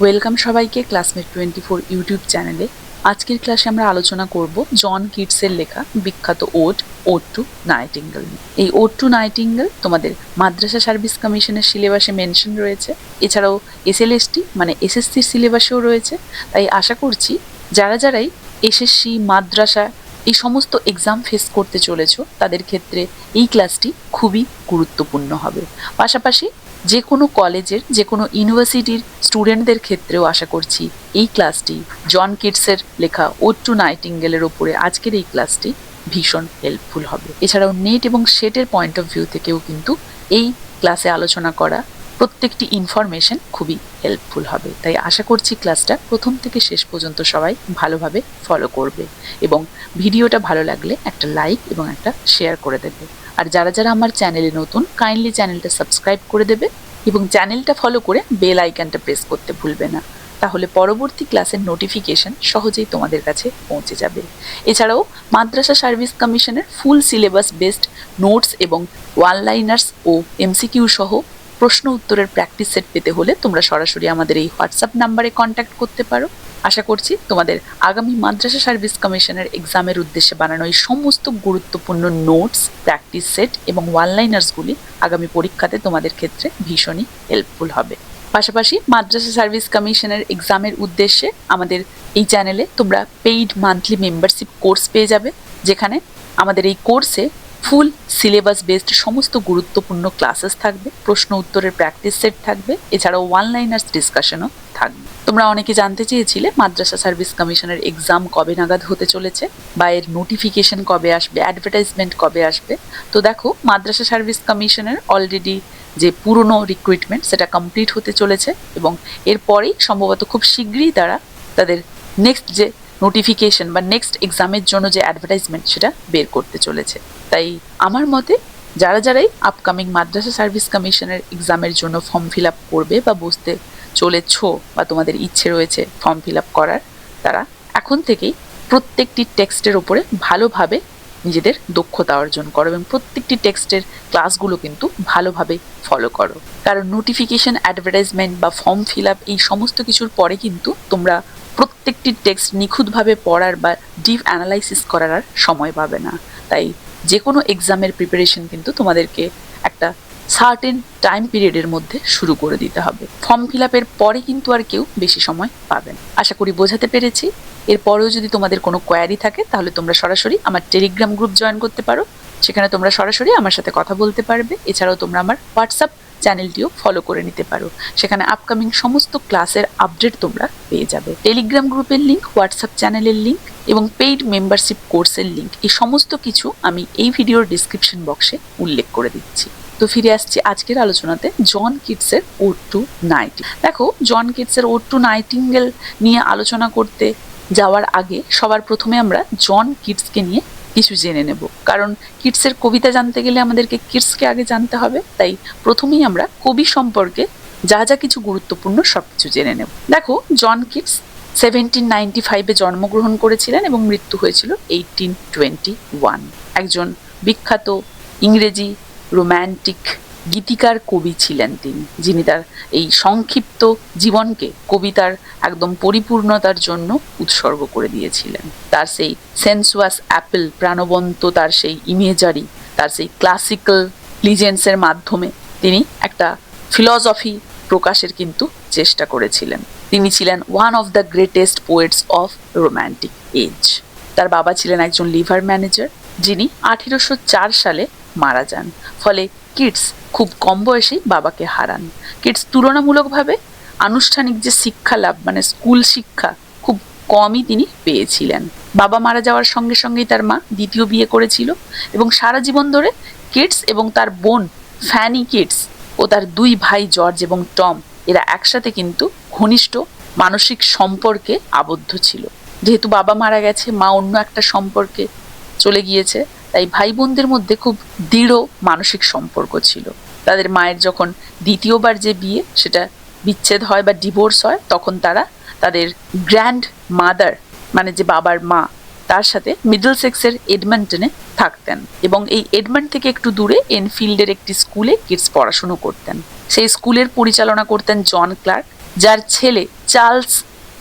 Welcome সবাইকে classmate 24 YouTube চ্যানেলে। আজকের ক্লাসে আমরা আলোচনা করব জন কিটসের লেখা বিখ্যাত ওড টু নাইটিঙ্গেল। এই ওড টু নাইটিঙ্গেল তোমাদের মাদ্রাসা সার্ভিস কমিশনের সিলেবাসে মেনশন রয়েছে, এছাড়াও এসএলএসটি মানে এসএসসির সিলেবাসেও রয়েছে। তাই আশা করছি যারাই এসএসসি মাদ্রাসা এই সমস্ত এক্সাম ফেস করতে চলেছো তাদের ক্ষেত্রে এই ক্লাসটি খুবই গুরুত্বপূর্ণ হবে। পাশাপাশি যে কোনো কলেজের যে কোনো ইউনিভার্সিটির স্টুডেন্টদের ক্ষেত্রেও আশা করছি এই ক্লাসটি জন কিটসের লেখা ওড টু নাইটিঙ্গেলের ওপরে আজকের এই ক্লাসটি ভীষণ হেল্পফুল হবে। এছাড়াও নেট এবং সেটের পয়েন্ট অফ ভিউ থেকেও কিন্তু এই ক্লাসে আলোচনা করা প্রত্যেকটি ইনফরমেশন খুবই হেল্পফুল হবে। তাই আশা করছি ক্লাসটা প্রথম থেকে শেষ পর্যন্ত সবাই ভালোভাবে ফলো করবে এবং ভিডিওটা ভালো লাগলে একটা লাইক এবং একটা শেয়ার করে দেবে। আর যারা আমার চ্যানেলে নতুন কাইন্ডলি চ্যানেলটা সাবস্ক্রাইব করে দেবে এবং চ্যানেলটা ফলো করে বেল আইকনটা প্রেস করতে ভুলবে না, তাহলে পরবর্তী ক্লাসের নোটিফিকেশন সহজেই তোমাদের কাছে পৌঁছে যাবে। এছাড়াও মাদ্রাসা সার্ভিস কমিশনের ফুল সিলেবাস বেসড নোটস এবং ওয়ান লাইনার্স ও এমসিকিউ সহ প্রশ্ন উত্তরের প্র্যাকটিস সেট পেতে হলে তোমরা সরাসরি আমাদের এই হোয়াটসঅ্যাপ নাম্বারে কন্ট্যাক্ট করতে পারো। আশা করছি তোমাদের আগামী মাদ্রাসা সার্ভিস কমিশনের এক্সামের উদ্দেশ্যে বানানো এই সমস্ত গুরুত্বপূর্ণ নোটস, প্র্যাকটিস সেট এবং ওয়ান লাইনার্সগুলি আগামী পরীক্ষাতে তোমাদের ক্ষেত্রে ভীষণই হেল্পফুল হবে। পাশাপাশি মাদ্রাসা সার্ভিস কমিশনের এক্সামের উদ্দেশ্যে আমাদের এই চ্যানেলে তোমরা পেইড মান্থলি মেম্বারশিপ কোর্স পেয়ে যাবে, যেখানে আমাদের এই কোর্সে ফুল সিলেবাস বেসড সমস্ত গুরুত্বপূর্ণ ক্লাসেস থাকবে, প্রশ্ন উত্তরের প্র্যাকটিস সেট থাকবে, এছাড়াও ওয়ান লাইনার্স ডিসকাশনও থাকবে। তোমরা অনেকে জানতে চেয়েছিলে মাদ্রাসা সার্ভিস কমিশনের এক্সাম কবে নাগাদ হতে চলেছে বা এর নোটিফিকেশন কবে আসবে, অ্যাডভার্টাইজমেন্ট কবে আসবে। তো দেখো, মাদ্রাসা সার্ভিস কমিশনের অলরেডি যে পুরনো রিক্রুটমেন্ট সেটা কমপ্লিট হতে চলেছে এবং এরপরেই সম্ভবত খুব শীঘ্রই তারা তাদের নেক্সট যে নোটিফিকেশন বা নেক্সট এক্সামের জন্য যে অ্যাডভার্টাইজমেন্ট সেটা বের করতে চলেছে। তাই আমার মতে যারাই আপকামিং মাদ্রাসা সার্ভিস কমিশনের এক্সামের জন্য ফর্ম ফিল আপ করবে বা বসতে চলেছ বা তোমাদের ইচ্ছে রয়েছে ফর্ম ফিল আপ করার, তারা এখন থেকেই প্রত্যেকটি টেক্সটের ওপরে ভালোভাবে নিজেদের দক্ষতা অর্জন করো এবং প্রত্যেকটি টেক্সটের ক্লাসগুলো কিন্তু ভালোভাবে ফলো করো। কারণ নোটিফিকেশন, অ্যাডভার্টাইজমেন্ট বা ফর্ম ফিল আপ এই সমস্ত কিছুর পরে কিন্তু তোমরা প্রত্যেকটি টেক্সট নিখুঁতভাবে পড়ার বা ডিপ অ্যানালাইসিস করার আর সময় পাবে না। তাই যে কোনো এক্সামের প্রিপারেশন কিন্তু তোমাদেরকে একটা সার্টেন টাইম পিরিয়ডের মধ্যে শুরু করে দিতে হবে। ফর্ম ফিল আপের পরে কিন্তু আর কেউ বেশি সময় পাবেন। আশা করি বোঝাতে পেরেছি। এরপরেও যদি তোমাদের কোনো কোয়ারি থাকে তাহলে তোমরা সরাসরি আমার টেলিগ্রাম গ্রুপ জয়েন করতে পারো, সেখানে তোমরা সরাসরি আমার সাথে কথা বলতে পারবে। এছাড়াও তোমরা আমার হোয়াটসঅ্যাপ চ্যানেলটিও ফলো করে নিতে পারো, সেখানে আপকামিং সমস্ত ক্লাসের আপডেট তোমরা পেয়ে যাবে। টেলিগ্রাম গ্রুপের লিঙ্ক, হোয়াটসঅ্যাপ চ্যানেলের লিঙ্ক এবং পেইড মেম্বারশিপ কোর্সের লিঙ্ক এই সমস্ত কিছু আমি এই ভিডিওর ডিসক্রিপশন বক্সে উল্লেখ করে দিচ্ছি। তো ফিরে আসছি আজকের আলোচনাতে জন কিটসের ওড টু নাইটিঙ্গেল। দেখো, জন কিটসের ওড টু নাইটিঙ্গেল নিয়ে আলোচনা করতে যাওয়ার আগে সবার প্রথমে আমরা জন কিটসকে নিয়ে কিছু জেনে নেব, কারণ কিটসের কবিতা জানতে গেলে আমাদেরকে কিটসকে আগে জানতে হবে। তাই প্রথমেই আমরা কবি সম্পর্কে যা কিছু গুরুত্বপূর্ণ সবকিছু জেনে নেব। দেখো, জন কিটস 1795-এ জন্মগ্রহণ করেছিলেন এবং মৃত্যু হয়েছিল 1821। একজন বিখ্যাত ইংরেজি রোম্যান্টিক গীতিকার কবি ছিলেন তিনি, যিনি তার এই সংক্ষিপ্ত জীবনকে কবিতার একদম পরিপূর্ণতার জন্য উৎসর্গ করে দিয়েছিলেন। তার সেই সেন্সুয়াস অ্যাপেল, প্রাণবন্ত তার সেই ইমেজারি, তার সেই ক্লাসিক্যাল লিজেন্ডসের মাধ্যমে তিনি একটা ফিলসফি প্রকাশের কিন্তু চেষ্টা করেছিলেন। তিনি ছিলেন one of the greatest poets of romantic age. তার বাবা ছিলেন একজন লিভার ম্যানেজার, যিনি 1804 সালে মারা যান। ফলে কিটস খুব কম বয়সেই বাবাকে হারান। কিটস তুলনামূলকভাবে আনুষ্ঠানিক যে শিক্ষা লাভ মানে স্কুল শিক্ষা খুব কমই তিনি পেয়েছিলেন। বাবা মারা যাওয়ার সঙ্গে সঙ্গেই তার মা দ্বিতীয় বিয়ে করেছিল এবং সারা জীবন ধরে কিটস এবং তার বোন ফ্যানি কিটস ও তার দুই ভাই জর্জ এবং টম এরা একসাথে কিন্তু ঘনিষ্ঠ মানসিক সম্পর্কে আবদ্ধ ছিল। যেহেতু বাবা মারা গেছে, মা অন্য একটা সম্পর্কে চলে গিয়েছে, তাই ভাই বোনদের মধ্যে খুব দৃঢ় মানসিক সম্পর্ক ছিল। তাদের মায়ের যখন দ্বিতীয়বার যে বিয়ে সেটা বিচ্ছেদ হয় বা ডিভোর্স হয়, তখন তারা তাদের গ্র্যান্ড মাদার মানে যে বাবার মা তার সাথে মিডলসেক্সের এডমন্টনে থাকতেন এবং এই এডমন্ট থেকে একটু দূরে এনফিল্ডের একটি স্কুলে কিটস পড়াশুনো করতেন। সেই স্কুলের পরিচালনা করতেন জন ক্লার্ক, যার ছেলে চার্লস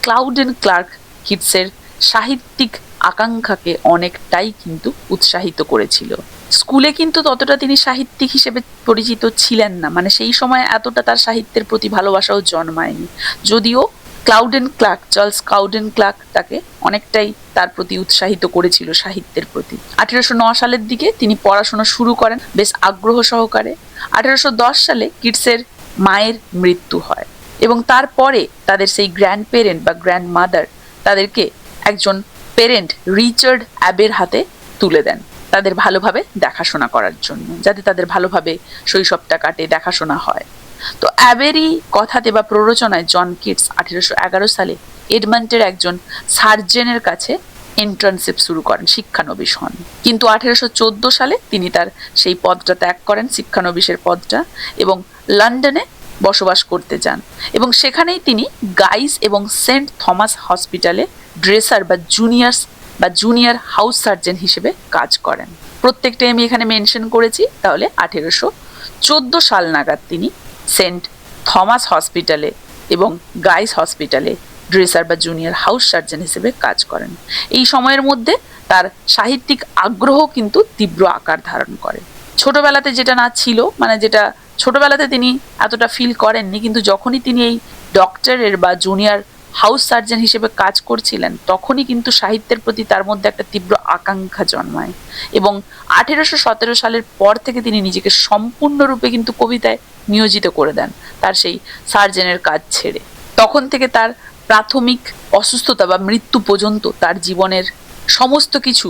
ক্লাউডেন ক্লার্ক কিটসের সাহিত্যিক আকাঙ্ক্ষাকে অনেকটাই কিন্তু উৎসাহিত করেছিল। স্কুলে কিন্তু ততটা তিনি সাহিত্যিক হিসেবে পরিচিত ছিলেন না, মানে সেই সময় এতটা তার সাহিত্যের প্রতি ভালোবাসাও জন্মায়নি, যদিও চার্লস ক্লাউডেন ক্লার্ক তাকে অনেকটাই তার প্রতি উৎসাহিত করেছিল সাহিত্যের প্রতি। 1809 সালের দিকে তিনি পড়াশোনা শুরু করেন বেশ আগ্রহ সহকারে। 1810 সালে কিটসের মায়ের মৃত্যু হয় এবং তারপরে তাদের সেই গ্র্যান্ড পেরেন্ট বা গ্র্যান্ড মাদার তাদেরকে একজন পেরেন্ট রিচার্ড অ্যাবের হাতে তুলে দেন তাদের ভালোভাবে দেখাশোনা করার জন্য, যাতে তাদের ভালোভাবে শৈশবটা কাটে, দেখাশোনা হয়। তো অ্যাবেরই কথাতে বা প্ররোচনায় জন কিটস 1811 সালে এডমন্টের একজন সার্জেনের কাছে ইন্টার্নশিপ শুরু করেন, শিক্ষানবিশ হন। কিন্তু 1814 সালে তিনি তার সেই পদটা ত্যাগ করেন, শিক্ষানবিশের পদটা, এবং লন্ডনে বসবাস করতে যান এবং সেখানেই তিনি গাইস এবং সেন্ট থমাস হসপিটালে ড্রেসার বা জুনিয়র হাউস সার্জন হিসেবে কাজ করেন। প্রত্যেকটাই আমি এখানে মেনশন করেছি। তাহলে 1814 সাল নাগাদ তিনি সেন্ট থমাস হসপিটালে এবং গাইস হসপিটালে ড্রেসার বা জুনিয়র হাউস সার্জন হিসেবে কাজ করেন। এই সময়ের মধ্যে তার সাহিত্যিক আগ্রহ কিন্তু তীব্র আকার ধারণ করে। ছোটবেলাতে যেটা না ছিল, মানে যেটা ছোটবেলাতে তিনি এতটা ফিল করেননি, কিন্তু যখনই তিনি এই ডক্টরের বা জুনিয়র হাউস সার্জন হিসেবে কাজ করছিলেন তখনই কিন্তু সাহিত্যের প্রতি তার মধ্যে একটা তীব্র আকাঙ্ক্ষা জন্মায় এবং 1817 সালের পর থেকে তিনি নিজেকে সম্পূর্ণরূপে কিন্তু কবিতায় নিয়োজিত করে দেন তার সেই সার্জনের কাজ ছেড়ে। তখন থেকে তার প্রাথমিক অসুস্থতা বা মৃত্যু পর্যন্ত তার জীবনের সমস্ত কিছু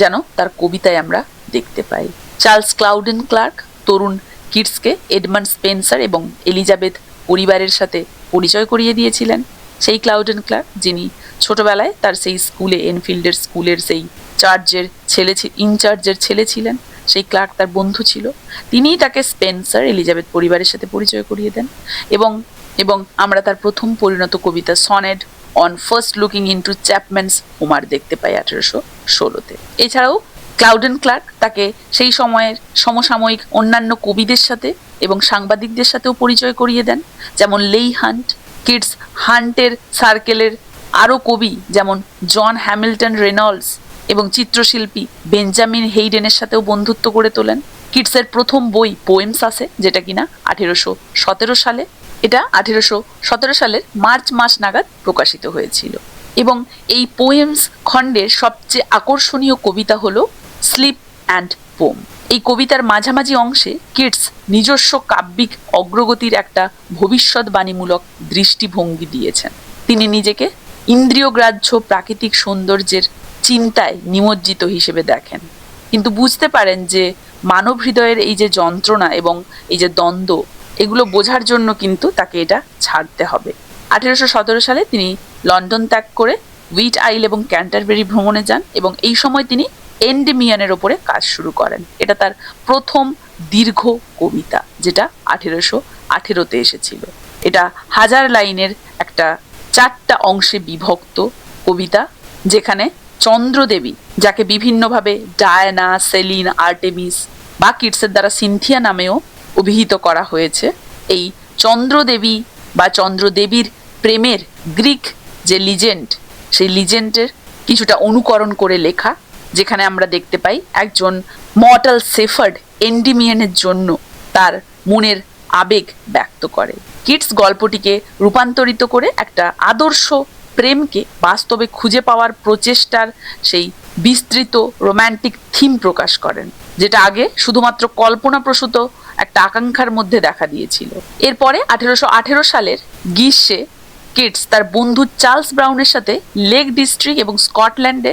যেন তার কবিতায় আমরা দেখতে পাই। চার্লস ক্লাউডেন ক্লার্ক তরুণ কিটসকে এডমান্ড স্পেন্সার এবং এলিজাবেথ পরিবারের সাথে পরিচয় করিয়ে দিয়েছিলেন। সেই ক্লাউডেন ক্লার্ক যিনি ছোটবেলায় তার সেই স্কুলে, এনফিল্ডের স্কুলের সেই ইনচার্জের ছেলে ছিলেন, সেই ক্লার্ক তার বন্ধু ছিল। তিনিই তাকে স্পেন্সার এলিজাবেথ পরিবারের সাথে পরিচয় করিয়ে দেন এবং আমরা তার প্রথম পরিণত কবিতা sonnet on first looking into Chapman's Homer দেখতে পাই 1816-তে। এছাড়াও ক্লাউডেন ক্লার্ক তাকে সেই সময়ের সমসাময়িক অন্যান্য কবিদের সাথে এবং সাংবাদিকদের সাথেও পরিচয় করিয়ে দেন, যেমন লেই হান্ট। কিটস হান্টের সার্কেলের আরও কবি যেমন জন হ্যামিল্টন রেনল্ডস এবং চিত্রশিল্পী বেঞ্জামিন হেইডেনের সাথেও বন্ধুত্ব গড়ে তোলেন। কিটসের প্রথম বই পোয়েমস আছে, যেটা কিনা 1817 সালে, এটা 1817 সালের মার্চ মাস নাগাদ প্রকাশিত হয়েছিল এবং এই পোয়েমস খণ্ডের সবচেয়ে আকর্ষণীয় কবিতা হলো স্লিপ অ্যান্ড পোম। এই কবিতার মাঝামাঝি অংশে কিটস নিজস্ব কাব্যিক অগ্রগতির একটা ভবিষ্যৎবাণীমূলক দৃষ্টিভঙ্গি দিয়েছেন। তিনি নিজেকে ইন্দ্রিয়গ্রাহ্য প্রাকৃতিক সৌন্দর্যের চিন্তায় নিমজ্জিত হিসেবে দেখেন, কিন্তু বুঝতে পারেন যে মানব হৃদয়ের এই যে যন্ত্রণা এবং এই যে দ্বন্দ্ব, এগুলো বোঝার জন্য কিন্তু তাকে এটা ছাড়তে হবে। 1817 সালে তিনি লন্ডন ত্যাগ করে হুইট আইল এবং ক্যান্টারবেরি ভ্রমণে যান এবং এই সময় তিনি এন্ডেমিয়ানের ওপরে কাজ শুরু করেন। এটা তার প্রথম দীর্ঘ কবিতা, যেটা 1818-তে এসেছিল। এটা 1000 লাইনের একটা 4টা অংশে বিভক্ত কবিতা, যেখানে চন্দ্রদেবী, যাকে বিভিন্নভাবে ডায়ানা, সেলিন, আর্টেমিস বা কিটসের দ্বারা সিনথিয়া নামেও অভিহিত করা হয়েছে, এই চন্দ্রদেবী বা চন্দ্রদেবীর প্রেমের গ্রিক যে লিজেন্ড, সেই লিজেন্ডের কিছুটা অনুকরণ করে লেখা, যেখানে আমরা দেখতে পাই একজন মর্টাল শেফার্ড এন্ডিমিয়ানের জন্য তার মনের আবেগ ব্যক্ত করে। কিটস গল্পটিকে রূপান্তরিত করে একটা আদর্শ প্রেমকে বাস্তবে খুঁজে পাওয়ার প্রচেষ্টার সেই বিস্তৃত রোম্যান্টিক থিম প্রকাশ করেন, যেটা আগে শুধুমাত্র কল্পনাপ্রসূত একটা আকাঙ্ক্ষার মধ্যে দেখা দিয়েছিল। এরপরে 1818 সালের গ্রীষ্মে কিটস তার বন্ধু চার্লস ব্রাউনের সাথে লেক ডিস্ট্রিক্ট এবং স্কটল্যান্ডে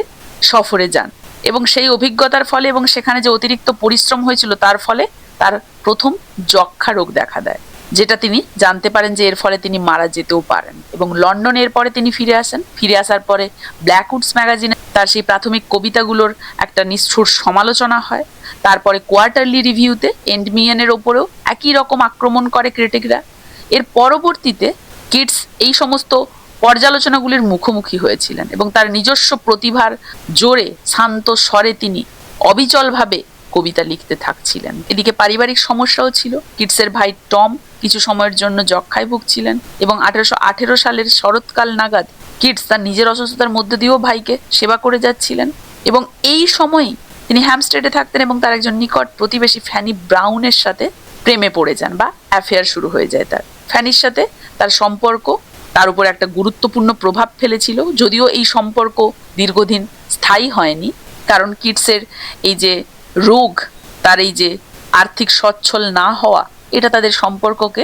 সফরে যান এবং সেই অভিজ্ঞতার ফলে এবং সেখানে যে অতিরিক্ত পরিশ্রম হয়েছিল তার ফলে তার প্রথম যক্ষা রোগ দেখা দেয়, যেটা তিনি জানতে পারেন যে এর ফলে তিনি মারা যেতেও পারেন এবং লন্ডন এরপরে তিনি ফিরে আসেন। ফিরে আসার পরে ব্ল্যাকউডস ম্যাগাজিনে তার সেই প্রাথমিক কবিতাগুলোর একটা নিষ্ঠুর সমালোচনা হয়। তারপরে কোয়ার্টারলি রিভিউতে এন্ডমিয়ানের ওপরেও একই রকম আক্রমণ করে ক্রিটিকরা। এর পরবর্তীতে কিটস এই সমস্ত পর্যালোচনাগুলির মুখোমুখি হয়েছিলেন এবং তার নিজস্ব প্রতিভার জোরে শান্ত স্বরে তিনি অবিচলভাবে কবিতা লিখতে থাকছিলেন। এদিকে পারিবারিক সমস্যাও ছিল। কিটসের ভাই টম কিছু সময়ের জন্য যক্ষ্মায় ভুগছিলেন এবং 1818 সালের শরৎকাল নাগাদ কিটস তার নিজের অসুস্থতার মধ্য দিয়েও ভাইকে সেবা করে যাচ্ছিলেন। এবং এই সময়ই তিনি হ্যামস্টেডে থাকতেন এবং তার একজন নিকট প্রতিবেশী ফ্যানি ব্রাউনের সাথে প্রেমে পড়ে যান বা অ্যাফেয়ার শুরু হয়ে যায় তার। ফ্যানির সাথে তার সম্পর্ক তার উপর একটা গুরুত্বপূর্ণ প্রভাব ফেলেছিল, যদিও এই সম্পর্ক দীর্ঘদিন স্থায়ী হয়নি, কারণ কিটসের এই যে রোগ, তার এই যে আর্থিক সচ্ছল না হওয়া, এটা তাদের সম্পর্ককে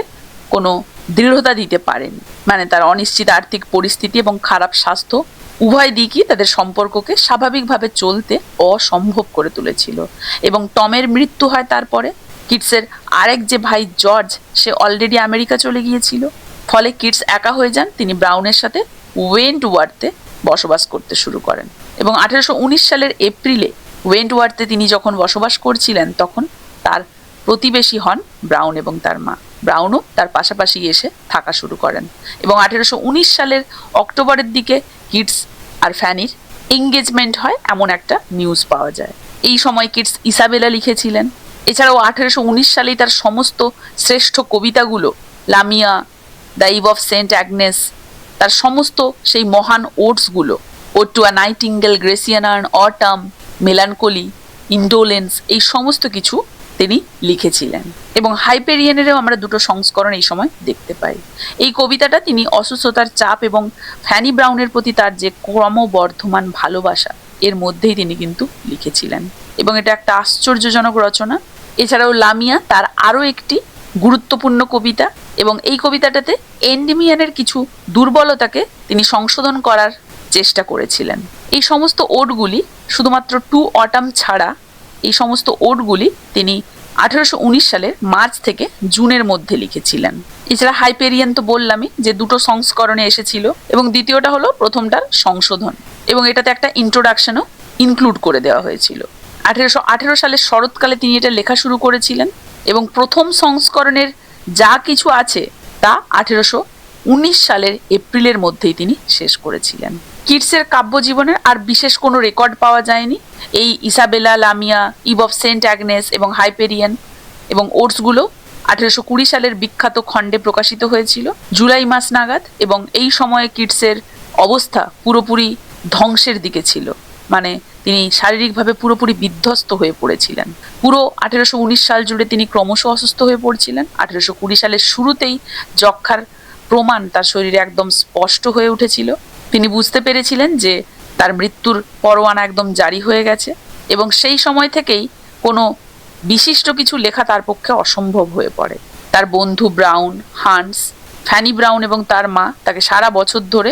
কোনো দৃঢ়তা দিতে পারেনি। মানে তার অনিশ্চিত আর্থিক পরিস্থিতি এবং খারাপ স্বাস্থ্য উভয় দিকই তাদের সম্পর্ককে স্বাভাবিকভাবে চলতে অসম্ভব করে তুলেছিল। এবং টমের মৃত্যু হয় তারপরে। কিটসের আরেক যে ভাই জর্জ, সে অলরেডি আমেরিকা চলে গিয়েছিল, ফলে কিটস একা হয়ে যান। তিনি ব্রাউনের সাথে ওয়েন্টওয়ার্থে বসবাস করতে শুরু করেন এবং 1819 সালের এপ্রিলে ওয়েন্টওয়ার্থে তিনি যখন বসবাস করছিলেন তখন তার প্রতিবেশী হন ব্রাউন এবং তার মা। ব্রাউনও তার পাশাপাশি এসে থাকা শুরু করেন এবং 1819 সালের অক্টোবরের দিকে কিটস আর ফ্যানির এঙ্গেজমেন্ট হয় এমন একটা নিউজ পাওয়া যায়। এই সময় কিটস ইসাবেলা লিখেছিলেন। এছাড়াও 1819 সালেই তার সমস্ত শ্রেষ্ঠ কবিতাগুলো, Lamia, the eve of Saint Agnes, তার সমস্ত সেই মহান ওডসগুলো, ode to a nightingale, Grecian urn, autumn, melancholy, indolence, এই সমস্ত কিছু তিনি লিখেছিলেন। এবং হাইপেরিয়ানেরও আমরা দুটো সংস্করণ এই সময় দেখতে পাই। এই কবিতাটা তিনি অসুস্থতার চাপ এবং ফ্যানি ব্রাউনের প্রতি তার যে ক্রমবর্ধমান ভালোবাসা, এর মধ্যেই তিনি কিন্তু লিখেছিলেন এবং এটা একটা আশ্চর্যজনক রচনা। এছাড়াও লামিয়া তার আরও একটি গুরুত্বপূর্ণ কবিতা এবং এই কবিতাটাতে এন্ডেমিয়ানের কিছু দুর্বলতাকে তিনি সংশোধন করার চেষ্টা করেছিলেন। এই সমস্ত ওডগুলি শুধুমাত্র টু অটাম ছাড়া এই সমস্ত ওডগুলি তিনি 1819 সালের মার্চ থেকে জুনের মধ্যে লিখেছিলেন। এছাড়া হাইপেরিয়ান তো বললামই যে দুটো সংস্করণে এসেছিল এবং দ্বিতীয়টা হলো প্রথমটার সংশোধন এবং এটাতে একটা ইন্ট্রোডাকশনও ইনক্লুড করে দেওয়া হয়েছিল। 1818 সালের শরৎকালে তিনি এটা লেখা শুরু করেছিলেন এবং প্রথম সংস্করণের যা কিছু আছে তা 1819 সালের এপ্রিলের মধ্যেই তিনি শেষ করেছিলেন। কিটসের কাব্যজীবনের আর বিশেষ কোনো রেকর্ড পাওয়া যায়নি। এই Isabella, Lamia, Eve of Saint Agnes এবং হাইপেরিয়ান এবং ওটসগুলো 1820 সালের বিখ্যাত খণ্ডে প্রকাশিত হয়েছিল জুলাই মাস নাগাদ এবং এই সময়ে কিটসের অবস্থা পুরোপুরি ধ্বংসের দিকে ছিল। মানে তিনি শারীরিকভাবে পুরোপুরি বিধ্বস্ত হয়ে পড়েছিলেন। পুরো 1819 সাল জুড়ে তিনি ক্রমশ অসুস্থ হয়ে পড়ছিলেন। 1820 সালের শুরুতেই যক্ষ্মার প্রমাণ তার শরীরে একদম স্পষ্ট হয়ে উঠেছিল। তিনি বুঝতে পেরেছিলেন যে তার মৃত্যুর পরোয়ানা একদম জারি হয়ে গেছে এবং সেই সময় থেকেই কোনো বিশিষ্ট কিছু লেখা তার পক্ষে অসম্ভব হয়ে পড়ে। তার বন্ধু ব্রাউন, হান্স, ফ্যানি ব্রাউন এবং তার মা তাকে সারা বছর ধরে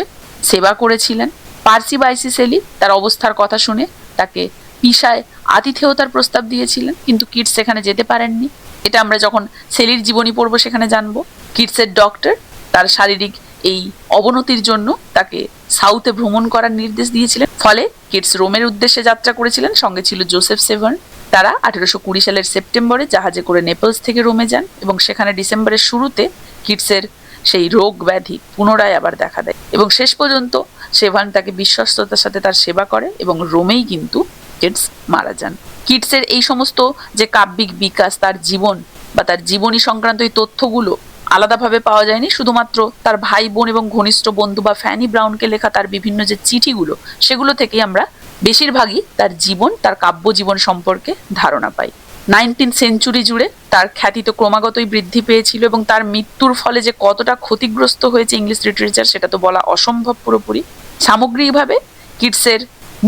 সেবা করেছিলেন। পার্সি বাইসি সেলি তার অবস্থার কথা শুনে তাকে পিসায় আতিথেয়তার প্রস্তাব দিয়েছিলেন, কিন্তু কিটস সেখানে যেতে পারেননি। এটা আমরা যখন সেলির জীবনী পড়ব সেখানে জানবো। কিটসের ডক্টর তার শারীরিক এই অবনতির জন্য তাকে সাউথে ভ্রমণ করার নির্দেশ দিয়েছিলেন, ফলে কিটস রোমের উদ্দেশ্যে যাত্রা করেছিলেন। সঙ্গে ছিল জোসেফ সেভার্ন। তারা 1820 সালের সেপ্টেম্বরে জাহাজে করে নেপলস থেকে রোমে যান এবং সেখানে ডিসেম্বরের শুরুতে কিটসের সেই রোগ ব্যাধি পুনরায় আবার দেখা দেয় এবং শেষ পর্যন্ত সেভার্ন তাকে বিশ্বস্ততার সাথে তার সেবা করে এবং রোমেই কিন্তু কিটস মারা যান। কিটসের এই সমস্ত যে কাব্যিক বিকাশ, তার জীবন বা তার জীবনী সংক্রান্ত এই তথ্যগুলো আলাদাভাবে পাওয়া যায়নি। শুধুমাত্র তার ভাই বোন এবং ঘনিষ্ঠ বন্ধু বা ফ্যানি ব্রাউনকে লেখা তার বিভিন্ন যে চিঠিগুলো, সেগুলো থেকেই আমরা বেশিরভাগই তার জীবন, তার কাব্য জীবন সম্পর্কে ধারণা পাই। 19th সেঞ্চুরি জুড়ে তার খ্যাতি তো ক্রমাগতই বৃদ্ধি পেয়েছিল এবং তার মৃত্যুর ফলে যে কতটা ক্ষতিগ্রস্ত হয়েছে ইংলিশ লিটারেচার সেটা তো বলা অসম্ভব পুরোপুরি। সামগ্রিকভাবে কিটসের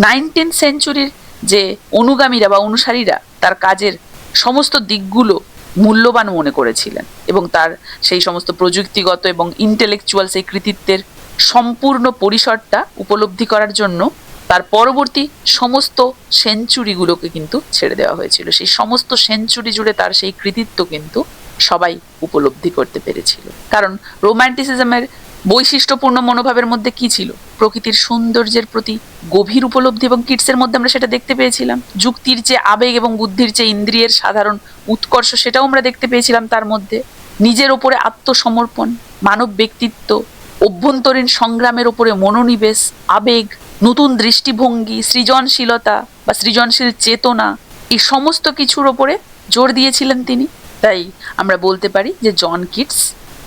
19th সেঞ্চুরির যে অনুগামীরা বা অনুসারীরা তার কাজের সমস্ত দিকগুলো মূল্যবান মনে করেছিলেন এবং তার সেই সমস্ত প্রযুক্তিগত এবং ইন্টেলেকচুয়াল সেই কৃতিত্বের সম্পূর্ণ পরিসরটা উপলব্ধি করার জন্য তার পরবর্তী সমস্ত সেঞ্চুরিগুলোকে কিন্তু ছেড়ে দেওয়া হয়েছিল। সেই সমস্ত সেঞ্চুরি জুড়ে তার সেই কৃতিত্ব কিন্তু সবাই উপলব্ধি করতে পেরেছিল। কারণ রোম্যান্টিসিজমের বৈশিষ্ট্যপূর্ণ মনোভাবের মধ্যে কি ছিল? প্রকৃতির সৌন্দর্যের প্রতি গভীর উপলব্ধি এবং কিটসের মধ্যে আমরা সেটা দেখতে পেয়েছিলাম। যুক্তির চেয়ে আবেগ এবং বুদ্ধির চেয়ে ইন্দ্রিয়ের সাধারণ উৎকর্ষ, সেটাও আমরা দেখতে পেয়েছিলাম তার মধ্যে। নিজের ওপরে আত্মসমর্পণ, মানব ব্যক্তিত্ব, অভ্যন্তরীণ সংগ্রামের ওপরে মনোনিবেশ, আবেগ, নতুন দৃষ্টিভঙ্গি, সৃজনশীলতা বা সৃজনশীল চেতনা, এই সমস্ত কিছুর ওপরে জোর দিয়েছিলেন তিনি। তাই আমরা বলতে পারি যে জন কিটস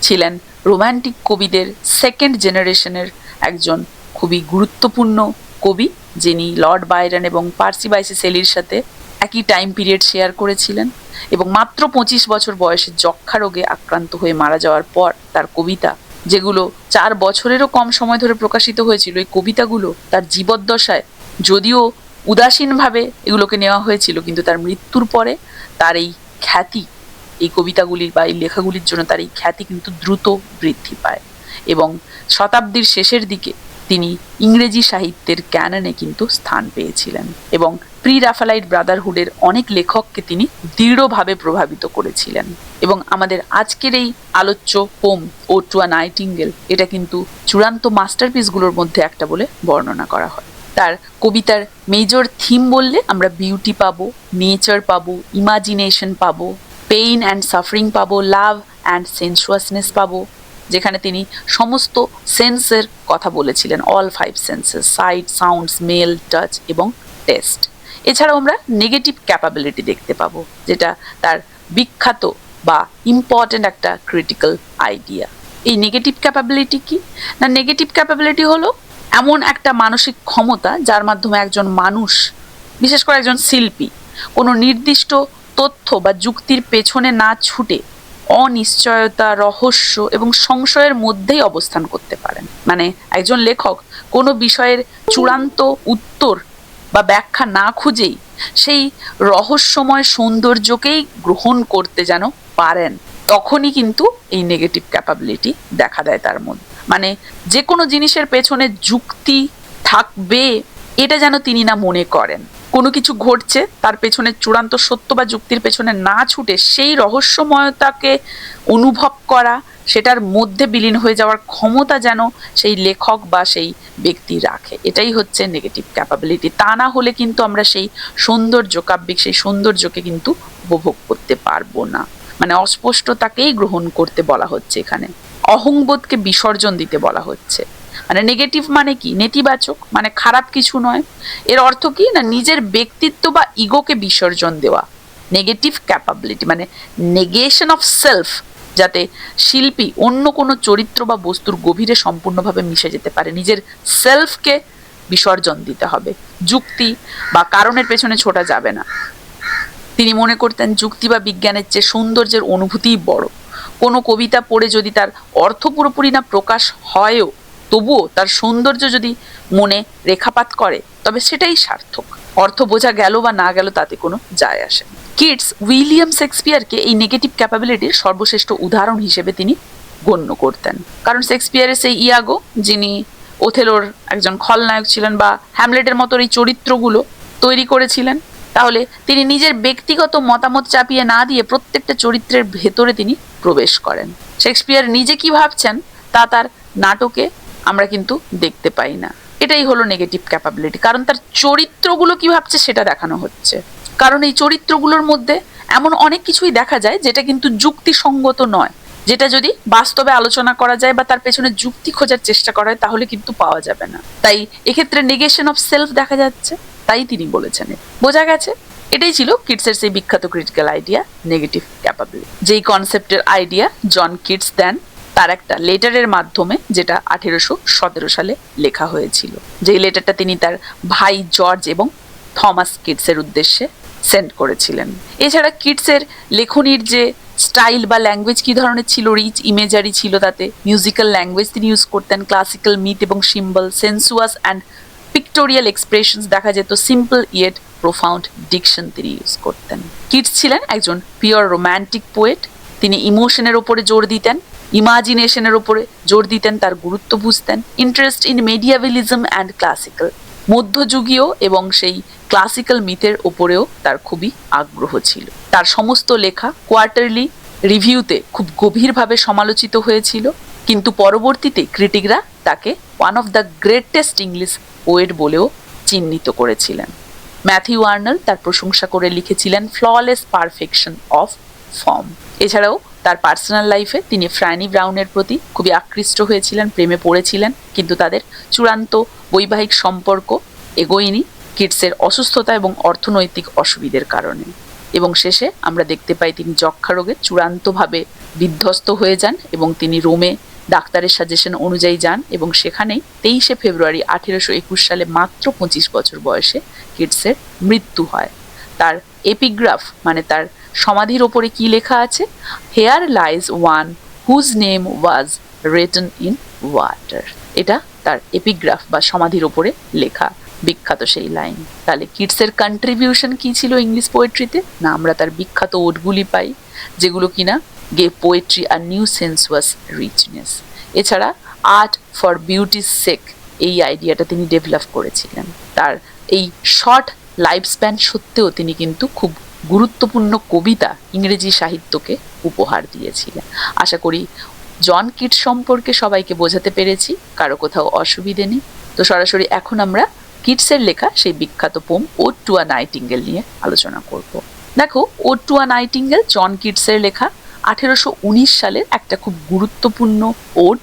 ছিলেন রোম্যান্টিক কবিদের সেকেন্ড জেনারেশনের একজন খুবই গুরুত্বপূর্ণ কবি, যিনি লর্ড বায়রন এবং পার্সি বাইসি শেলির সাথে একই টাইম পিরিয়ড শেয়ার করেছিলেন এবং মাত্র 25 বছর বয়সে যক্ষা রোগে আক্রান্ত হয়ে মারা যাওয়ার পর তার কবিতা, যেগুলো 4 বছরেরও কম সময় ধরে প্রকাশিত হয়েছিল, এই কবিতাগুলো তার জীবদ্দশায় যদিও উদাসীনভাবে এগুলোকে নেওয়া হয়েছিল, কিন্তু তার মৃত্যুর পরে তার এই খ্যাতি, এই কবিতাগুলি বা এই লেখাগুলির জন্য তার এই খ্যাতি কিন্তু দ্রুত বৃদ্ধি পায় এবং শতাব্দীর শেষের দিকে তিনি ইংরেজি সাহিত্যের ক্যাননে কিন্তু স্থান পেয়েছিলেন এবং প্রি রাফালাইট ব্রাদারহুডের অনেক লেখককে তিনি দৃঢ়ভাবে প্রভাবিত করেছিলেন। এবং আমাদের আজকের এই আলোচ্য poem ode to a nightingale, এটা কিন্তু চূড়ান্ত মাস্টারপিসগুলোর মধ্যে একটা বলে বর্ণনা করা হয়। তার কবিতার মেজর থিম বললে আমরা বিউটি পাবো, নেচার পাবো, ইমাজিনেশন পাবো, পেইন অ্যান্ড সাফারিং পাবো, লাভ অ্যান্ড সেন্সুয়াসনেস পাবো, যেখানে তিনি সমস্ত সেন্সের কথা বলেছিলেন, all 5 senses, sight, sound, smell, touch এবং টেস্ট। এছাড়াও আমরা নেগেটিভ ক্যাপাবিলিটি দেখতে পাবো, যেটা তার বিখ্যাত বা ইম্পর্টেন্ট একটা ক্রিটিক্যাল আইডিয়া। এই নেগেটিভ ক্যাপাবিলিটি কি না, নেগেটিভ ক্যাপাবিলিটি হলো এমন একটা মানসিক ক্ষমতা যার মাধ্যমে একজন মানুষ, বিশেষ করে একজন শিল্পী, কোনো নির্দিষ্ট তথ্য বা যুক্তির পেছনে না ছুটে অনিশ্চয়তা, রহস্য এবং সংশয়ের মধ্যেই অবস্থান করতে পারেন। মানে একজন লেখক কোনো বিষয়ের চূড়ান্ত উত্তর বা ব্যাখ্যা না খুঁজেই সেই রহস্যময় সৌন্দর্যকেই গ্রহণ করতে যেন পারেন, তখনই কিন্তু এই নেগেটিভ ক্যাপাবিলিটি দেখা দেয় তার মধ্যে। মানে যে কোনো জিনিসের পেছনে যুক্তি থাকবে এটা যেন তিনি না মনে করেন। কোনো কিছু ঘটছে, তার পেছনে চূড়ান্ত সত্য বা যুক্তির পেছনে না ছুটে সেই রহস্যময়তাকে অনুভব করা, সেটার মধ্যে বিলীন হয়ে যাওয়ার ক্ষমতা যেন সেই লেখক বা সেই ব্যক্তি রাখে। এটাই হচ্ছে নেগেটিভ ক্যাপাবিলিটি। তা না হলে কিন্তু আমরা সেই সৌন্দর্য, কাব্যিক সেই সৌন্দর্যকে কিন্তু উপভোগ করতে পারবো না। মানে অস্পষ্টতাকেই গ্রহণ করতে বলা হচ্ছে এখানে, অহংবোধকে বিসর্জন দিতে বলা হচ্ছে। মানে নেগেটিভ মানে কি, নেতিবাচক, মানে খারাপ কিছু নয়। এর অর্থ কি না, নিজের ব্যক্তিত্ব বা ইগোকে বিসর্জন দেওয়া। নেগেটিভ ক্যাপাবিলিটি মানে নেগেশন অফ সেলফ, যাতে শিল্পী অন্য কোনো চরিত্র বা বস্তুর গভীরে সম্পূর্ণভাবে মিশে যেতে পারে। নিজের সেলফকে বিসর্জন দিতে হবে, যুক্তি বা কারণের পেছনে ছোটা যাবে না। তিনি মনে করতেন যুক্তি বা বিজ্ঞানের চেয়ে সৌন্দর্যের অনুভূতিই বড়। কোনো কবিতা পড়ে যদি তার অর্থ পুরোপুরি না প্রকাশ হয়ও, তবুও তার সৌন্দর্য যদি মনে রেখাপাত করে, তবে সেটাই সার্থক। অর্থ বোঝা গেল বা না গেল তাতে কোনো যায় আসে না। কিটস উইলিয়াম শেক্সপিয়ারকে এই নেগেটিভ ক্যাপাবিলিটির সর্বশ্রেষ্ঠ উদাহরণ হিসেবে তিনি গণ্য করতেন। কারণ শেক্সপিয়ারের সেই ইয়াগো, যিনি ওথেলোর একজন খলনায়ক ছিলেন বা হ্যামলেটের মতো এই চরিত্রগুলো তৈরি করেছিলেন, তাহলে তিনি নিজের ব্যক্তিগত মতামত চাপিয়ে না দিয়ে প্রত্যেকটা চরিত্রের ভেতরে তিনি প্রবেশ করেন। শেক্সপিয়ার নিজে কি ভাবছেন তা তার নাটকে আমরা কিন্তু দেখতে পাই না। এটাই হলো নেগেটিভ ক্যাপাবিলিটি, কারণ তার চরিত্রগুলো কি ভাবছে সেটা দেখানো হচ্ছে। কারণ এই চরিত্রগুলোর মধ্যে এমন অনেক কিছুই দেখা যায় যেটা কিন্তু যুক্তিসঙ্গত নয়, যেটা যদি বাস্তবে আলোচনা করা যায় বা তার পেছনে যুক্তি খোঁজার চেষ্টা করা হয় তাহলে কিন্তু পাওয়া যাবে না। তাই এক্ষেত্রে নেগেশন অফ সেলফ দেখা যাচ্ছে, তাই তিনি বলেছেন। বোঝা গেছে, এটাই ছিল কিটসের সেই বিখ্যাত ক্রিটিক্যাল আইডিয়া নেগেটিভ ক্যাপাবিলিটি। যেই কনসেপ্টের আইডিয়া জন কিটস দেন তার একটা লেটারের মাধ্যমে, যেটা 1817 সালে লেখা হয়েছিল। যেই লেটারটা তিনি তার ভাই জর্জ এবং থমাস কিটসের উদ্দেশ্যে সেন্ড করেছিলেন। এছাড়া কিটসের লেখনির যে স্টাইল বা ল্যাঙ্গুয়েজ কি ধরনের ছিল, রিচ ইমেজারি ছিল, তাতে মিউজিক্যাল ল্যাঙ্গুয়েজ তিনি ইউজ করতেন, ক্লাসিক্যাল মিথ এবং সিম্বল, সেন্সুয়াস অ্যান্ড পিক্টোরিয়াল এক্সপ্রেশনস দেখা যেত, সিম্পল ইয়েট প্রোফাউন্ড ডিকশন তিনি ইউজ করতেন। কিটস ছিলেন একজন পিওর রোম্যান্টিক পোয়েট। তিনি ইমোশনের ওপরে জোর দিতেন, ইমাজিনেশনের ওপরে জোর দিতেন, তার গুরুত্ব বুঝতেন। ইন্টারেস্ট ইন মেডিয়াভিলিজম অ্যান্ড ক্লাসিক্যাল, মধ্যযুগীয় এবং সেই ক্লাসিক্যাল মিথের ওপরেও তার খুবই আগ্রহ ছিল। তার সমস্ত লেখা কোয়ার্টারলি রিভিউতে খুব গভীরভাবে সমালোচিত হয়েছিল, কিন্তু পরবর্তীতে ক্রিটিকরা তাকে one of the greatest English poet বলেও চিহ্নিত করেছিলেন। ম্যাথিউ আর্নল্ড তার প্রশংসা করে লিখেছিলেন ফ্ললেস পারফেকশন অফ ফর্ম। এছাড়াও তার পার্সোনাল লাইফে তিনি ফ্র্যানি ব্রাউনের প্রতি খুবই আকৃষ্ট হয়েছিলেন, প্রেমে পড়েছিলেন, কিন্তু তাদের চূড়ান্ত বৈবাহিক সম্পর্ক এগোয়নি। কিটসের অসুস্থতা এবং অর্থনৈতিক অসুবিধার কারণে। এবং শেষে আমরা দেখতে পাই তিনি যক্ষা রোগে চূড়ান্তভাবে বিধ্বস্ত হয়ে যান এবং তিনি রোমে ডাক্তারের সাজেশন অনুযায়ী যান এবং সেখানেই 23শে ফেব্রুয়ারি 1821 সালে মাত্র 25 বছর বয়সে কিটসের মৃত্যু হয়। তার এপিগ্রাফ মানে তার সমাধির ওপরে কি লেখা আছে? Here lies one whose name was written in water. এটা তার এপিগ্রাফ বা সমাধির ওপরে লেখা বিখ্যাত সেই লাইন। তাহলে কিটসের কন্ট্রিবিউশন কি ছিল ইংলিশ পোয়েট্রিতে? না, আমরা তার বিখ্যাত ওটগুলি পাই যেগুলো কিনা gave poetry a new sensuous richness। এছাড়া আর্ট ফর বিউটির সেক এই আইডিয়াটা তিনি ডেভেলপ করেছিলেন। তার এই শর্ট লাইফ স্প্যান সত্ত্বেও তিনি কিন্তু খুব গুরুত্বপূর্ণ কবিতা ইংরেজি সাহিত্যকে উপহার দিয়েছিলেন। আশা করি জন কিটস সম্পর্কে সবাইকে বোঝাতে পেরেছি, কারো কোথাও অসুবিধে নেই। তো সরাসরি এখন আমরা কিটসের লেখা সেই বিখ্যাত poem ode to a nightingale নিয়ে আলোচনা করব। দেখো, ode to a nightingale John কিটসের লেখা 1819 সালের একটা খুব গুরুত্বপূর্ণ ওড,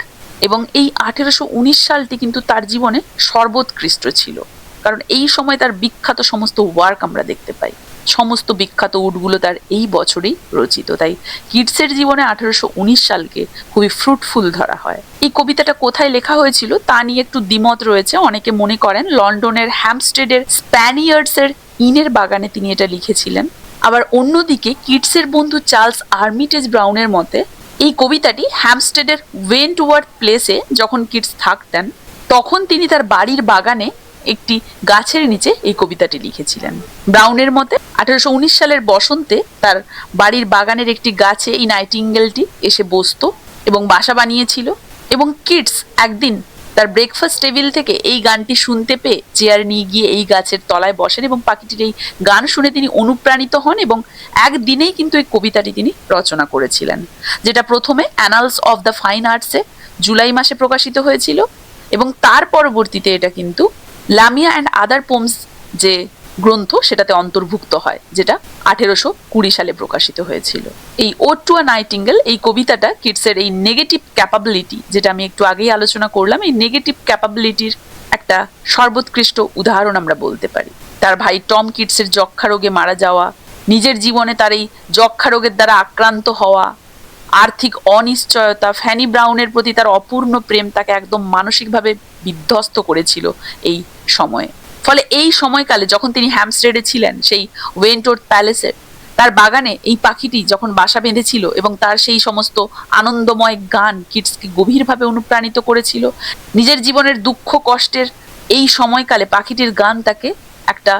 এবং এই 1819 সালটি কিন্তু তার জীবনে সর্বোৎকৃষ্ট ছিল, কারণ এই সময় তার বিখ্যাত সমস্ত ওয়ার্ক আমরা দেখতে পাই। সমস্ত বিখ্যাত ওডগুলো তার এই বছরেই রচিত, তাই কিটসের জীবনে 1819 সালকে খুবই ফ্রুটফুল ধরা হয়। এই কবিতাটা কোথায় লেখা হয়েছিল তা নিয়ে একটু দ্বিমত রয়েছে। অনেকে মনে করেন লন্ডনের হ্যামস্টেডের স্প্যানিয়ার্ডসের ইনের বাগানে তিনি এটা লিখেছিলেন। আবার অন্যদিকে কিটসের বন্ধু চার্লস আর্মিটেজ ব্রাউনের মতে এই কবিতাটি হ্যামস্টেডের ওয়েন্টওয়ার্থ প্লেসে যখন কিটস থাকতেন তখন তিনি তার বাড়ির বাগানে একটি গাছের নিচে এই কবিতাটি লিখেছিলেন। ব্রাউনের মতে 1819 সালের বসন্তে তার বাড়ির বাগানের একটি গাছে এই নাইটিঙ্গেলটি এসে বসতো এবং বাসা বানিয়েছিল, এবং কিটস একদিন তার ব্রেকফাস্ট টেবিল থেকে এই গানটি শুনতে পেয়ে চেয়ার নিয়ে গিয়ে এই গাছের তলায় বসেন এবং পাখিটির এই গান শুনে তিনি অনুপ্রাণিত হন এবং একদিনেই কিন্তু এই কবিতাটি তিনি রচনা করেছিলেন, যেটা প্রথমে অ্যানালস অফ দ্য ফাইন আর্টসে জুলাই মাসে প্রকাশিত হয়েছিল এবং তার পরবর্তীতে এটা কিন্তু লামিয়া অ্যান্ড আদার পোমস যে গ্রন্থ সেটাতে অন্তর্ভুক্ত হয়, যেটা 1820 সালে প্রকাশিত হয়েছিল। এই ওড টু আ নাইটিঙ্গেল এই কবিতাটা কিটসের এই নেগেটিভ ক্যাপাবিলিটি, যেটা আমি একটু আগেই আলোচনা করলাম, এই নেগেটিভ ক্যাপাবিলিটির একটা সর্বোৎকৃষ্ট উদাহরণ আমরা বলতে পারি। তার ভাই টম কিটসের যক্ষা রোগে মারা যাওয়া, নিজের জীবনে তার এই যক্ষা রোগের দ্বারা আক্রান্ত হওয়া, আর্থিক অনিশ্চয়তা, ফ্যানি ব্রাউনের প্রতি তার অপূর্ণ প্রেম তাকে একদম মানসিকভাবে বিধ্বস্ত করেছিল এই সময়ে। ফলে এই সময়কালে যখন তিনি হ্যামস্টেডে ছিলেন সেই ওয়েন্টওয়ার্থ প্যালেসের তার বাগানে এই পাখিটি যখন বাসা বেঁধেছিল এবং তার সেই সমস্ত আনন্দময় গান কিটসকে গভীরভাবে অনুপ্রাণিত করেছিল। নিজের জীবনের দুঃখ কষ্টের এই সময়কালে পাখিটির গান তাকে একটা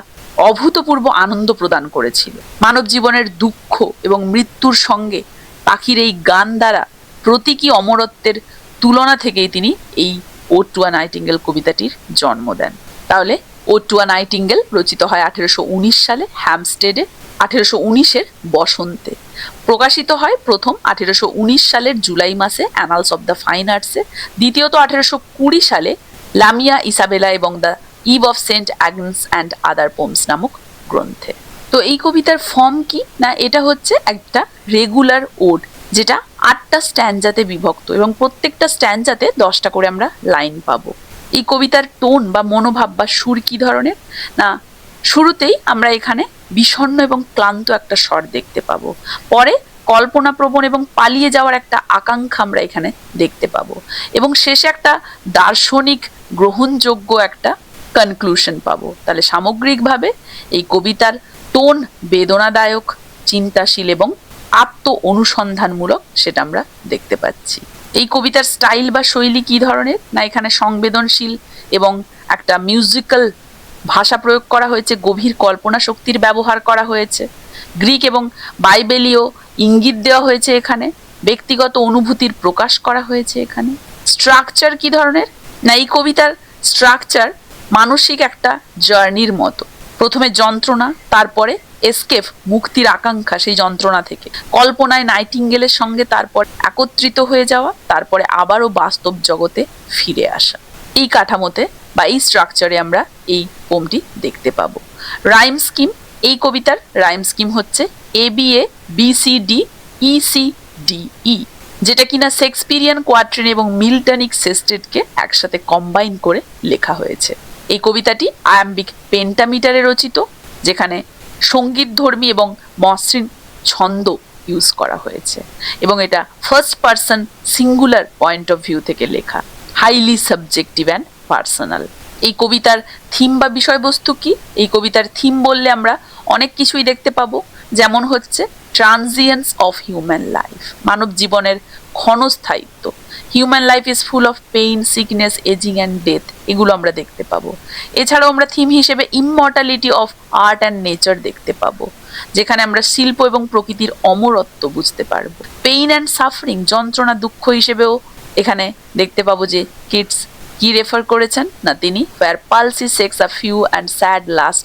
অভূতপূর্ব আনন্দ প্রদান করেছিল। মানব জীবনের দুঃখ এবং মৃত্যুর সঙ্গে পাখির এই গান দ্বারা প্রতীকী অমরত্বের তুলনা থেকেই তিনি এই ওড টু আ নাইটিঙ্গেল কবিতাটির জন্ম দেন। তাহলে ওড টু আ নাইটিঙ্গেল রচিত হয় 1819 সালে হ্যামস্টেডে, 1819-এর বসন্তে। প্রকাশিত হয় প্রথম 1819 সালের জুলাই মাসে অ্যানালস অফ দ্য ফাইন আর্টসে, দ্বিতীয়ত 1820 সালে লামিয়া ইসাবেলা এবং the eve of Saint Agnes and other poems নামক গ্রন্থে। তো এই কবিতার ফর্ম কি না, এটা হচ্ছে একটা রেগুলার ওড যেটা 8টা স্ট্যান্জাতে বিভক্ত এবং প্রত্যেকটা স্ট্যান্জাতে 10টা করে আমরা লাইন পাবো। এই কবিতার টোন বা মনোভাব বা সুর কি ধরনের না, শুরুতেই আমরা এখানে বিষণ্ণ এবং ক্লান্ত একটা স্বর দেখতে পাবো, পরে কল্পনাপ্রবণ এবং পালিয়ে যাওয়ার একটা আকাঙ্ক্ষা আমরা এখানে দেখতে পাবো, এবং শেষে একটা দার্শনিক গ্রহণযোগ্য একটা কনক্লুশন পাবো। তাহলে সামগ্রিকভাবে এই কবিতার টোন বেদনাদায়ক, চিন্তাশীল এবং আত্ম অনুসন্ধানমূলক সেটা আমরা দেখতে পাচ্ছি। এই কবিতার স্টাইল বা শৈলী কি ধরনের না, এখানে সংবেদনশীল এবং একটা মিউজিক্যাল ভাষা প্রয়োগ করা হয়েছে, গভীর কল্পনা শক্তির ব্যবহার করা হয়েছে, গ্রিক এবং বাইবেলীয় ইঙ্গিত দেওয়া হয়েছে, এখানে ব্যক্তিগত অনুভূতির প্রকাশ করা হয়েছে। এখানে স্ট্রাকচার কি ধরনের না, এই কবিতার স্ট্রাকচার মানসিক একটা জার্নির মতো। প্রথমে যন্ত্রণা, তারপরে এসকেপ মুক্তির আকাঙ্ক্ষা সেই যন্ত্রণা থেকে, কল্পনায় নাইটিঙ্গেলের সঙ্গে তারপর একত্রিত হয়ে যাওয়া, তারপরে আবারও বাস্তব জগতে ফিরে আসা। এই কাঠামোতে বা এই স্ট্রাকচারে আমরা এই পোমটি দেখতে পাবো। রাইম স্কিম, এই কবিতার রাইম স্কিম হচ্ছে ABA BCD ECDE, যেটা কিনা শেক্সপিরিয়ান কোয়াট্রেন এবং মিল্টনিক সেস্টেটকে একসাথে কম্বাইন করে লেখা হয়েছে। এই কবিতাটি আয়াম্বিক পেন্টামিটারে রচিত, যেখানে সঙ্গীতধর্মী এবং মসৃণ ছন্দ ইউজ করা হয়েছে, এবং এটা first person singular point of view থেকে লেখা, হাইলি সাবজেক্টিভ অ্যান্ড পার্সোনাল। এই কবিতার থিম বা বিষয়বস্তু কি? এই কবিতার থিম বললে আমরা অনেক কিছুই দেখতে পাবো, যেমন হচ্ছে ট্রানজিয়েন্স অফ হিউম্যান লাইফ, মানব জীবনের ক্ষণস্থায়িত্ব। Human life is full of pain, sickness, ageing and death, এগুলো আমরা দেখতে পাবো। এছাড়াও আমরা থিম হিসেবে immortality of art and nature দেখতে পাবো, যেখানে আমরা শিল্প এবং প্রকৃতির অমরত্ব বুঝতে পারবো। পেইন অ্যান্ড সাফারিং, যন্ত্রণা, দুঃখ হিসেবেও এখানে দেখতে পাবো যে কিটস কি রেফার করেছেন না, তিনি where pulse seeks a few and sad last